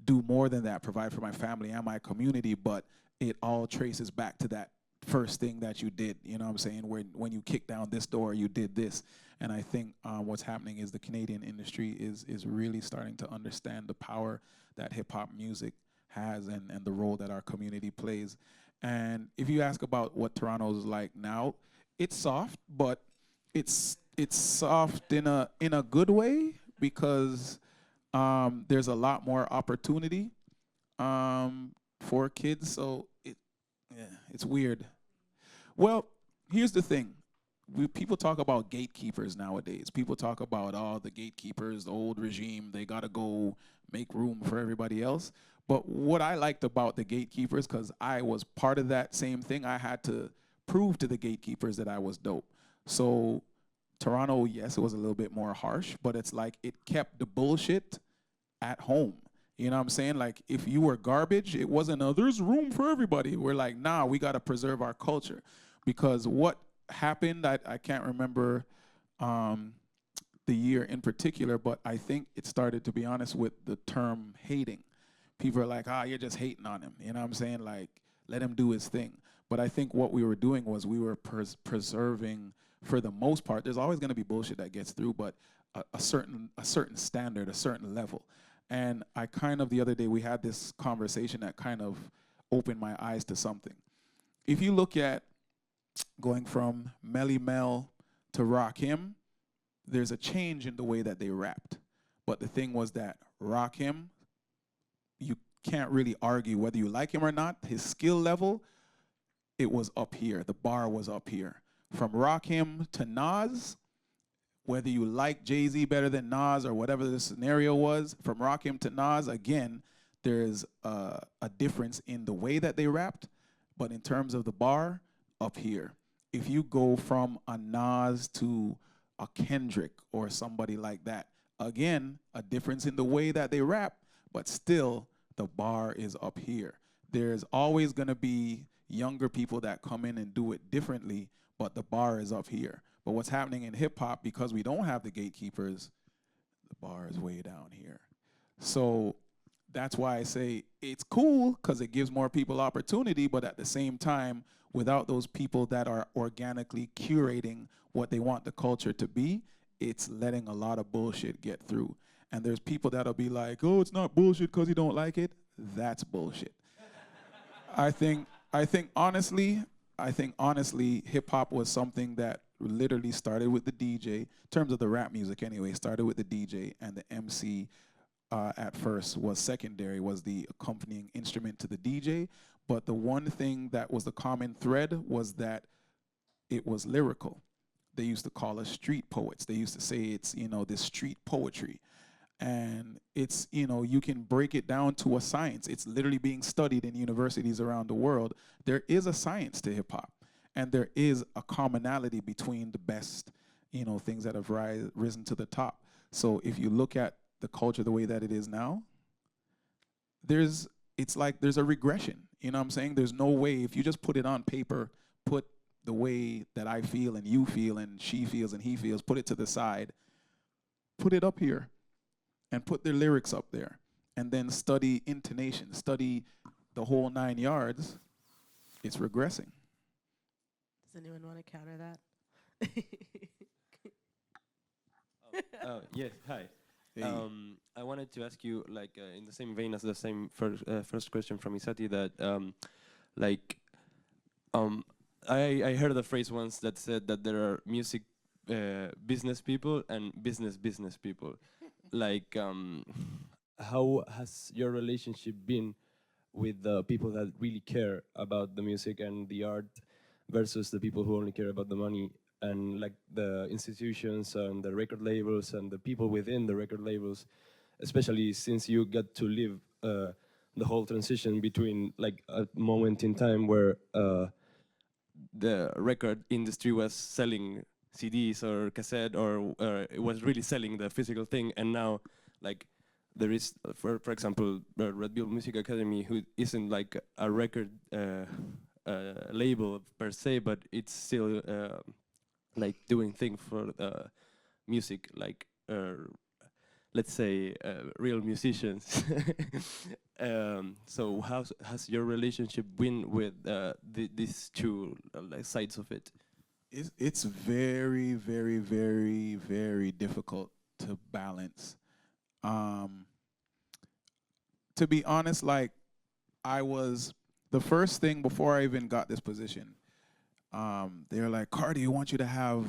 do more than that, provide for my family and my community, but it all traces back to that first thing that you did, you know what I'm saying? When you kicked down this door, you did this. And I think what's happening is the Canadian industry is really starting to understand the power that hip-hop music has and the role that our community plays. And if you ask about what Toronto's like now, it's soft, but it's soft in a good way, because there's a lot more opportunity for kids. So it's weird. Well, here's the thing. People talk about gatekeepers nowadays. People talk about, oh, the gatekeepers, the old regime, they got to go make room for everybody else. But what I liked about the gatekeepers, because I was part of that same thing, I had to prove to the gatekeepers that I was dope. So Toronto, yes, it was a little bit more harsh, but it's like it kept the bullshit at home. You know what I'm saying? Like, if you were garbage, it wasn't there's room for everybody. We're like, nah, we got to preserve our culture. Because what happened, I can't remember the year in particular, but I think it started, to be honest, with the term hating. People are like, you're just hating on him. You know what I'm saying? Like, let him do his thing. But I think what we were doing was we were preserving, for the most part. There's always going to be bullshit that gets through, but a certain standard, a certain level. And I kind of, the other day, we had this conversation that kind of opened my eyes to something. If you look at going from Melly Mel to Rakim, there's a change in the way that they rapped. But the thing was that Rakim, you can't really argue whether you like him or not. His skill level, it was up here. The bar was up here. From Rakim to Nas, whether you like Jay-Z better than Nas or whatever the scenario was, from Rakim to Nas, again, there's a difference in the way that they rapped, but in terms of the bar, up here. If you go from a Nas to a Kendrick or somebody like that, again, a difference in the way that they rap, but still the bar is up here. There's always gonna be younger people that come in and do it differently, but the bar is up here. But what's happening in hip hop, because we don't have the gatekeepers, the bar is way down here. So that's why I say it's cool, because it gives more people opportunity, but at the same time, without those people that are organically curating what they want the culture to be, it's letting a lot of bullshit get through. And there's people that'll be like, oh, it's not bullshit because you don't like it. That's bullshit. I think honestly, hip hop was something that literally started with the DJ, in terms of the rap music anyway, started with the DJ, and the MC at first was secondary, was the accompanying instrument to the DJ. But the one thing that was the common thread was that it was lyrical. They used to call us street poets. They used to say it's, this street poetry. And it's, you can break it down to a science. It's literally being studied in universities around the world. There is a science to hip hop, and there is a commonality between the best, things that have risen to the top. So if you look at the culture the way that it is now, it's like there's a regression. You know what I'm saying? There's no way, if you just put it on paper, put the way that I feel and you feel and she feels and he feels, put it to the side, put it up here, and put their lyrics up there, and then study intonation, study the whole 9 yards, it's regressing. Does anyone want to counter that? Yes, hi. Hey. I wanted to ask you, in the same vein as the same first question from Isati, that, I heard a phrase once that said that there are music business people and business people. How has your relationship been with the people that really care about the music and the art versus the people who only care about the money, and the institutions and the record labels and the people within the record labels, especially since you got to live the whole transition between a moment in time where the record industry was selling CDs or cassette, or it was really selling the physical thing, and now there is, for example, the Red Bull Music Academy, who isn't a record a label per se, but it's still like doing thing for music, like let's say real musicians. So how has your relationship been with these two like sides of it? It's very, very, very, very difficult to balance. Um, to be honest, like I was the first thing before I even got this position. They were like, "Kardi, we want you to have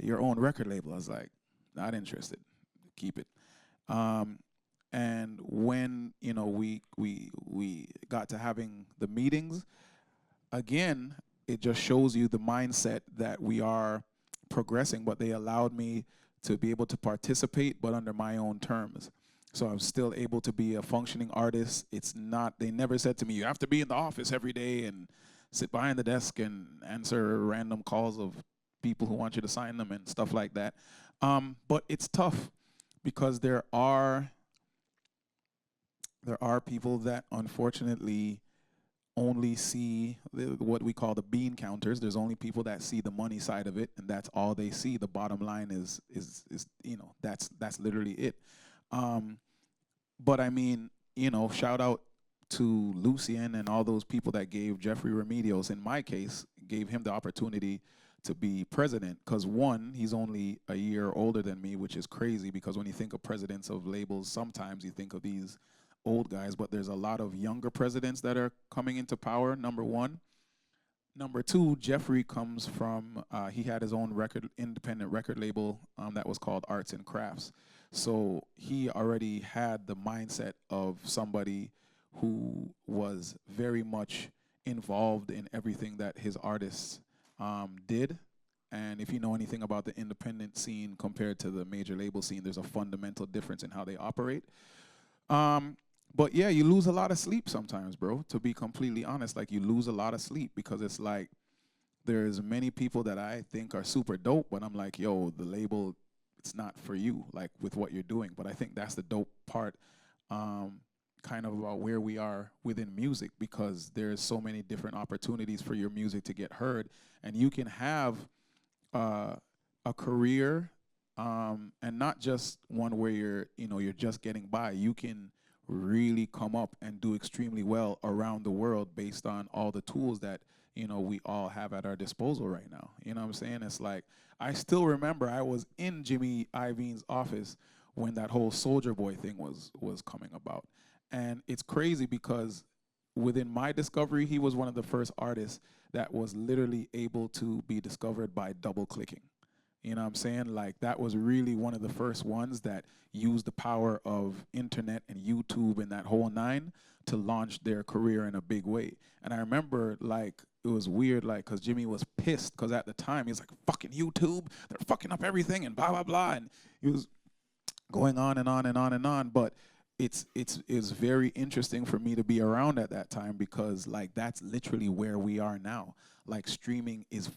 your own record label." I was like, "Not interested. Keep it." Um, and when we got to having the meetings, again, it just shows you the mindset that we are progressing. But they allowed me to be able to participate, but under my own terms. So I'm still able to be a functioning artist. It's not, they never said to me, you have to be in the office every day and sit behind the desk and answer random calls of people who want you to sign them and stuff like that. But it's tough because there are people that unfortunately only see what we call the bean counters. There's only people that see the money side of it, and that's all they see. The bottom line is that's literally it. But I mean, shout out to Lucien and all those people that gave Jeffrey Remedios, in my case, gave him the opportunity to be president. Because one, he's only a year older than me, which is crazy because when you think of presidents of labels, sometimes you think of these old guys, but there's a lot of younger presidents that are coming into power, number one. Number two, Jeffrey comes from, he had his own independent record label that was called Arts and Crafts. So he already had the mindset of somebody who was very much involved in everything that his artists did. And if you know anything about the independent scene compared to the major label scene, there's a fundamental difference in how they operate. But yeah, you lose a lot of sleep sometimes, bro, to be completely honest. Like, you lose a lot of sleep because it's like there's many people that I think are super dope, but I'm like, yo, the label, it's not for you, like, with what you're doing. But I think that's the dope part, kind of about where we are within music, because there's so many different opportunities for your music to get heard. And you can have a career, and not just one where you're just getting by. You can really come up and do extremely well around the world based on all the tools that we all have at our disposal right now. You know what I'm saying? It's like, I still remember I was in Jimmy Iovine's office when that whole Soldier Boy thing was coming about. And it's crazy because within my discovery, he was one of the first artists that was literally able to be discovered by double clicking. You know what I'm saying? Like, that was really one of the first ones that used the power of internet and YouTube and that whole nine to launch their career in a big way. And I remember, like, it was weird, like, because Jimmy was pissed because at the time he was like, fucking YouTube, they're fucking up everything and blah, blah, blah. And he was going on and on and on and on. But it's very interesting for me to be around at that time because, like, that's literally where we are now. Like, streaming is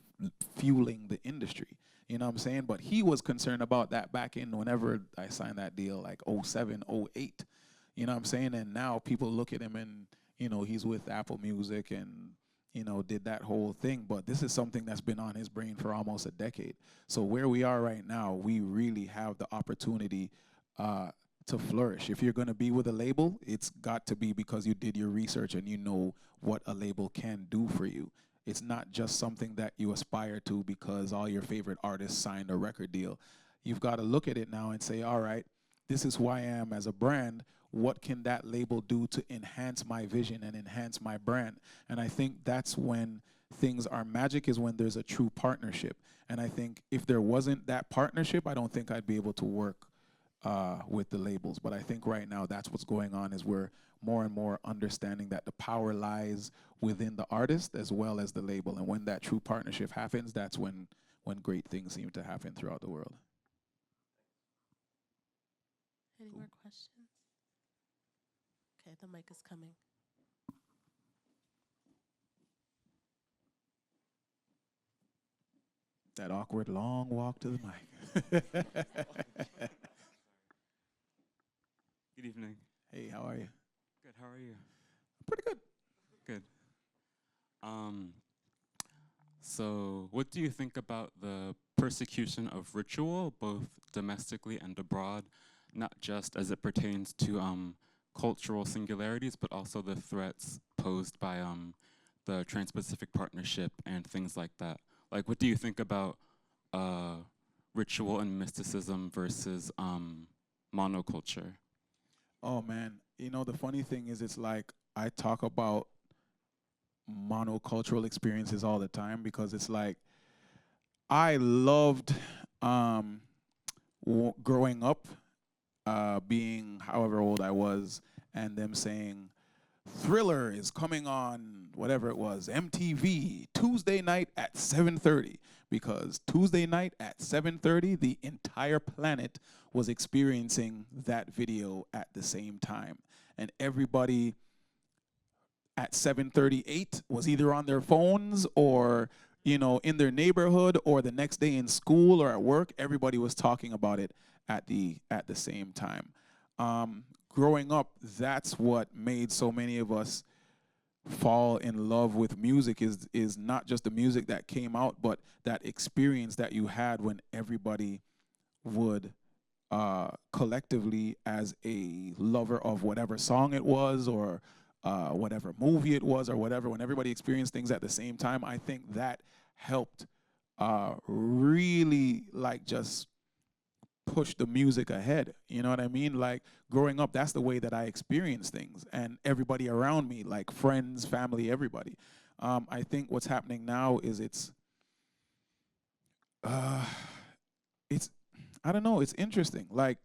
fueling the industry. You know what I'm saying? But he was concerned about that back in whenever I signed that deal, like 07, 08. You know what I'm saying? And now people look at him and, he's with Apple Music and, did that whole thing. But this is something that's been on his brain for almost a decade. So where we are right now, we really have the opportunity to flourish. If you're going to be with a label, it's got to be because you did your research and you know what a label can do for you. It's not just something that you aspire to because all your favorite artists signed a record deal. You've got to look at it now and say, all right, this is who I am as a brand. What can that label do to enhance my vision and enhance my brand? And I think that's when things are magic, is when there's a true partnership. And I think if there wasn't that partnership, I don't think I'd be able to work with the labels. But I think right now that's what's going on, is we're more and more understanding that the power lies within the artist as well as the label. And when that true partnership happens, that's when great things seem to happen throughout the world. Any more questions? Okay, the mic is coming. That awkward long walk to the mic. Good evening. Hey, how are you? Good. How are you? Pretty good. Good. what do you think about the persecution of ritual, both domestically and abroad, not just as it pertains to cultural singularities, but also the threats posed by the Trans-Pacific Partnership and things like that? Like, what do you think about ritual and mysticism versus monoculture? Oh man, you know the funny thing is, it's like I talk about monocultural experiences all the time because it's like I loved growing up, being however old I was, and them saying Thriller is coming on whatever it was, MTV Tuesday night at 7:30, because Tuesday night at 7:30 the entire planet was experiencing that video at the same time, and everybody at 7:38 was either on their phones or, you know, in their neighborhood, or the next day in school or at work. Everybody was talking about it at the same time. Growing up, that's what made so many of us fall in love with music, is not just the music that came out, but that experience that you had when everybody would collectively, as a lover of whatever song it was, or whatever movie it was, or whatever, when everybody experienced things at the same time. I think that helped really like just push the music ahead. You know what I mean? Like growing up, that's the way that I experienced things, and everybody around me, like friends, family, everybody. I think what's happening now is it's I don't know, it's interesting. Like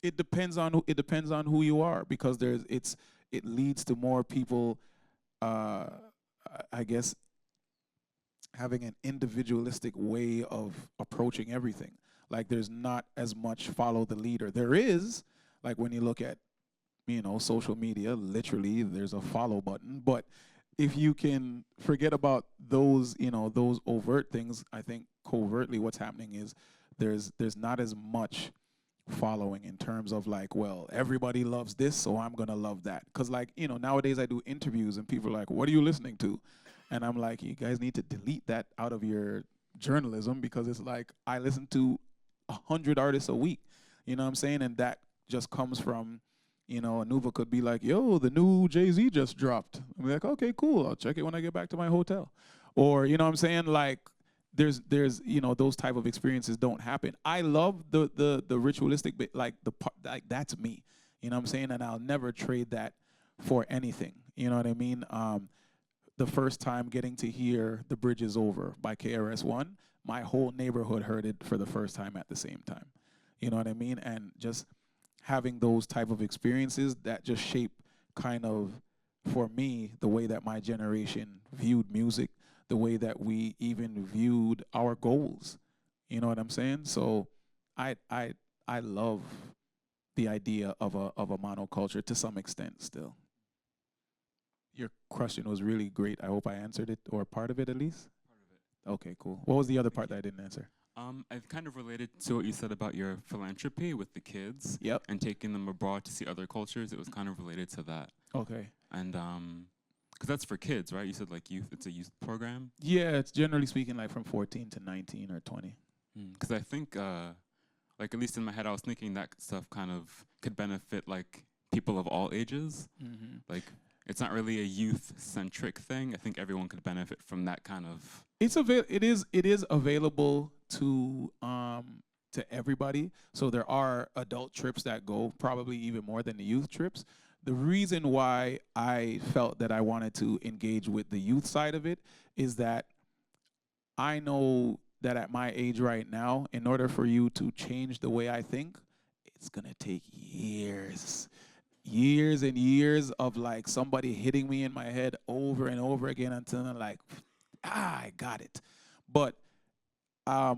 it depends on who you are, because it leads to more people, I guess, having an individualistic way of approaching everything. Like there's not as much follow the leader. There is, like when you look at, you know, social media, literally there's a follow button. But if you can forget about those, you know, those overt things, I think covertly what's happening is there's not as much following in terms of like, well, everybody loves this, so I'm gonna love that. Because like, you know, nowadays I do interviews and people are like, what are you listening to? And I'm like, you guys need to delete that out of your journalism, because it's like I listen to 100 artists a week, you know what I'm saying? And that just comes from, you know, Anuva could be like, yo, the new Jay-Z just dropped. I'm like, okay, cool, I'll check it when I get back to my hotel. Or, you know what I'm saying? Like there's you know, those type of experiences don't happen. I love the ritualistic bit, like like that's me, you know what I'm saying? And I'll never trade that for anything, you know what I mean? The first time getting to hear The Bridge Is Over by KRS-One, my whole neighborhood heard it for the first time at the same time, you know what I mean? And just having those type of experiences that just shape kind of, for me, the way that my generation viewed music, the way that we even viewed our goals. You know what I'm saying? So I love the idea of a monoculture to some extent still. Your question was really great. I hope I answered it, or part of it at least. Part of it. Okay, cool. What was the other part that I didn't answer? I've kind of related to what you said about your philanthropy with the kids. Yep. And taking them abroad to see other cultures. It was kind of related to that. Okay. And because that's for kids, right? You said like youth. It's a youth program. Yeah, it's generally speaking like from 14 to 19 or 20. Because I think, like at least in my head, I was thinking that stuff kind of could benefit like people of all ages. Mm-hmm. Like it's not really a youth-centric thing. I think everyone could benefit from that kind of. It is available to everybody. So there are adult trips that go probably even more than the youth trips. The reason why I felt that I wanted to engage with the youth side of it is that I know that at my age right now, in order for you to change the way I think, it's gonna take years and years of like somebody hitting me in my head over and over again until I'm like, I got it. But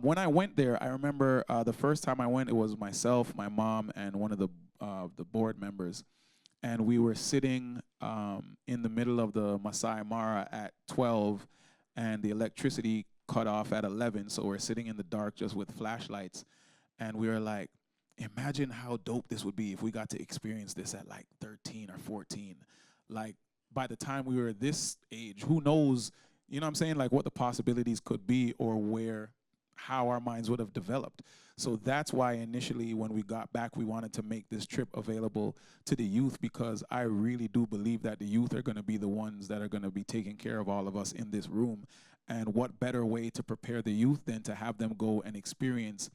when I went there, I remember the first time I went, it was myself, my mom, and one of the board members. And we were sitting in the middle of the Masai Mara at 12, and the electricity cut off at 11. So we're sitting in the dark just with flashlights. And we were like, imagine how dope this would be if we got to experience this at like 13 or 14. Like by the time we were this age, who knows you know what I'm saying, like what the possibilities could be or how our minds would have developed. So that's why initially when we got back, we wanted to make this trip available to the youth, because I really do believe that the youth are going to be the ones that are going to be taking care of all of us in this room. And what better way to prepare the youth than to have them go and experience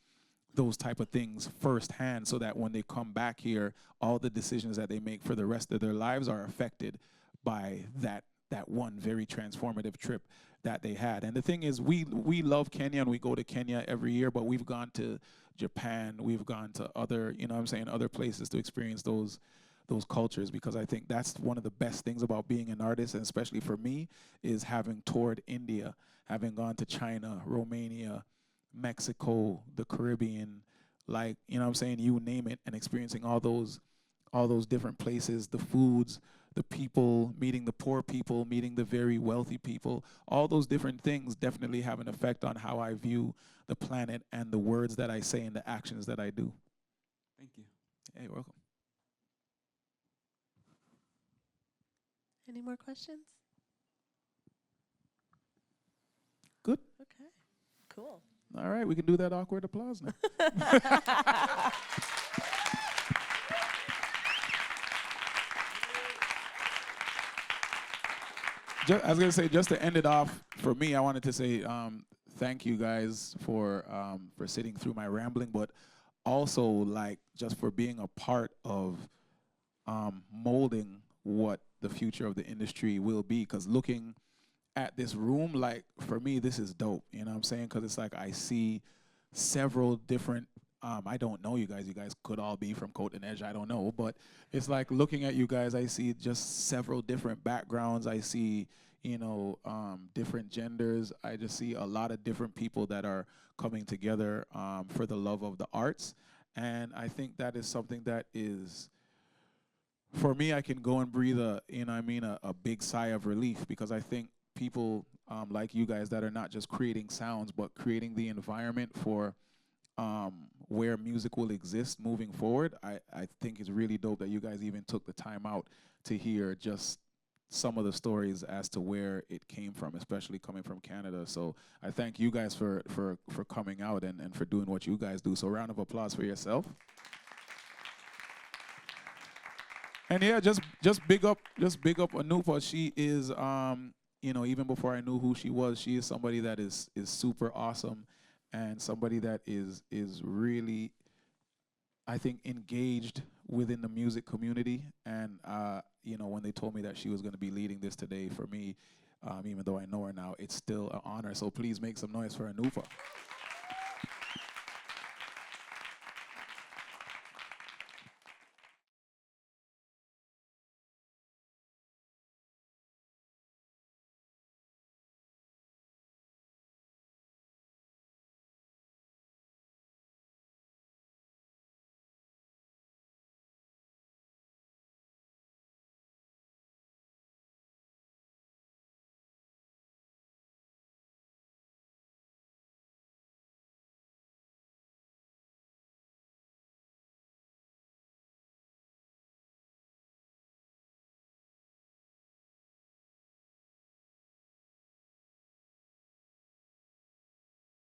those type of things firsthand, so that when they come back here, all the decisions that they make for the rest of their lives are affected by that one very transformative trip that they had. And the thing is, we love Kenya and we go to Kenya every year, but we've gone to Japan, we've gone to other, you know what I'm saying, other places to experience those cultures, because I think that's one of the best things about being an artist, and especially for me, is having toured India, having gone to China, Romania, Mexico, the Caribbean, like, you know what I'm saying, you name it, and experiencing all those different places, the foods, the people, meeting the poor people, meeting the very wealthy people. All those different things definitely have an effect on how I view the planet and the words that I say and the actions that I do. Thank you. Hey, you're welcome. Any more questions? Good. Okay, cool. All right, we can do that awkward applause now. I was gonna say, just to end it off, for me, I wanted to say thank you guys for sitting through my rambling, but also like just for being a part of molding what the future of the industry will be. Because looking at this room, like for me, this is dope. You know what I'm saying? Because it's like I see several different. I don't know you guys. You guys could all be from Coat and Edge. I don't know, but it's like looking at you guys. I see just several different backgrounds. I see, you know, different genders. I just see a lot of different people that are coming together for the love of the arts, and I think that is something that is, for me, I can go and breathe a big sigh of relief, because I think people like you guys that are not just creating sounds, but creating the environment for where music will exist moving forward. I think it's really dope that you guys even took the time out to hear just some of the stories as to where it came from, especially coming from Canada. So I thank you guys for coming out and for doing what you guys do. So round of applause for yourself. And yeah, just big up Anupa. She is you know, even before I knew who she is somebody that is super awesome, and somebody that is really, I think, engaged within the music community. And you know, when they told me that she was going to be leading this today, for me, even though I know her now, it's still an honor. So please make some noise for Anupa.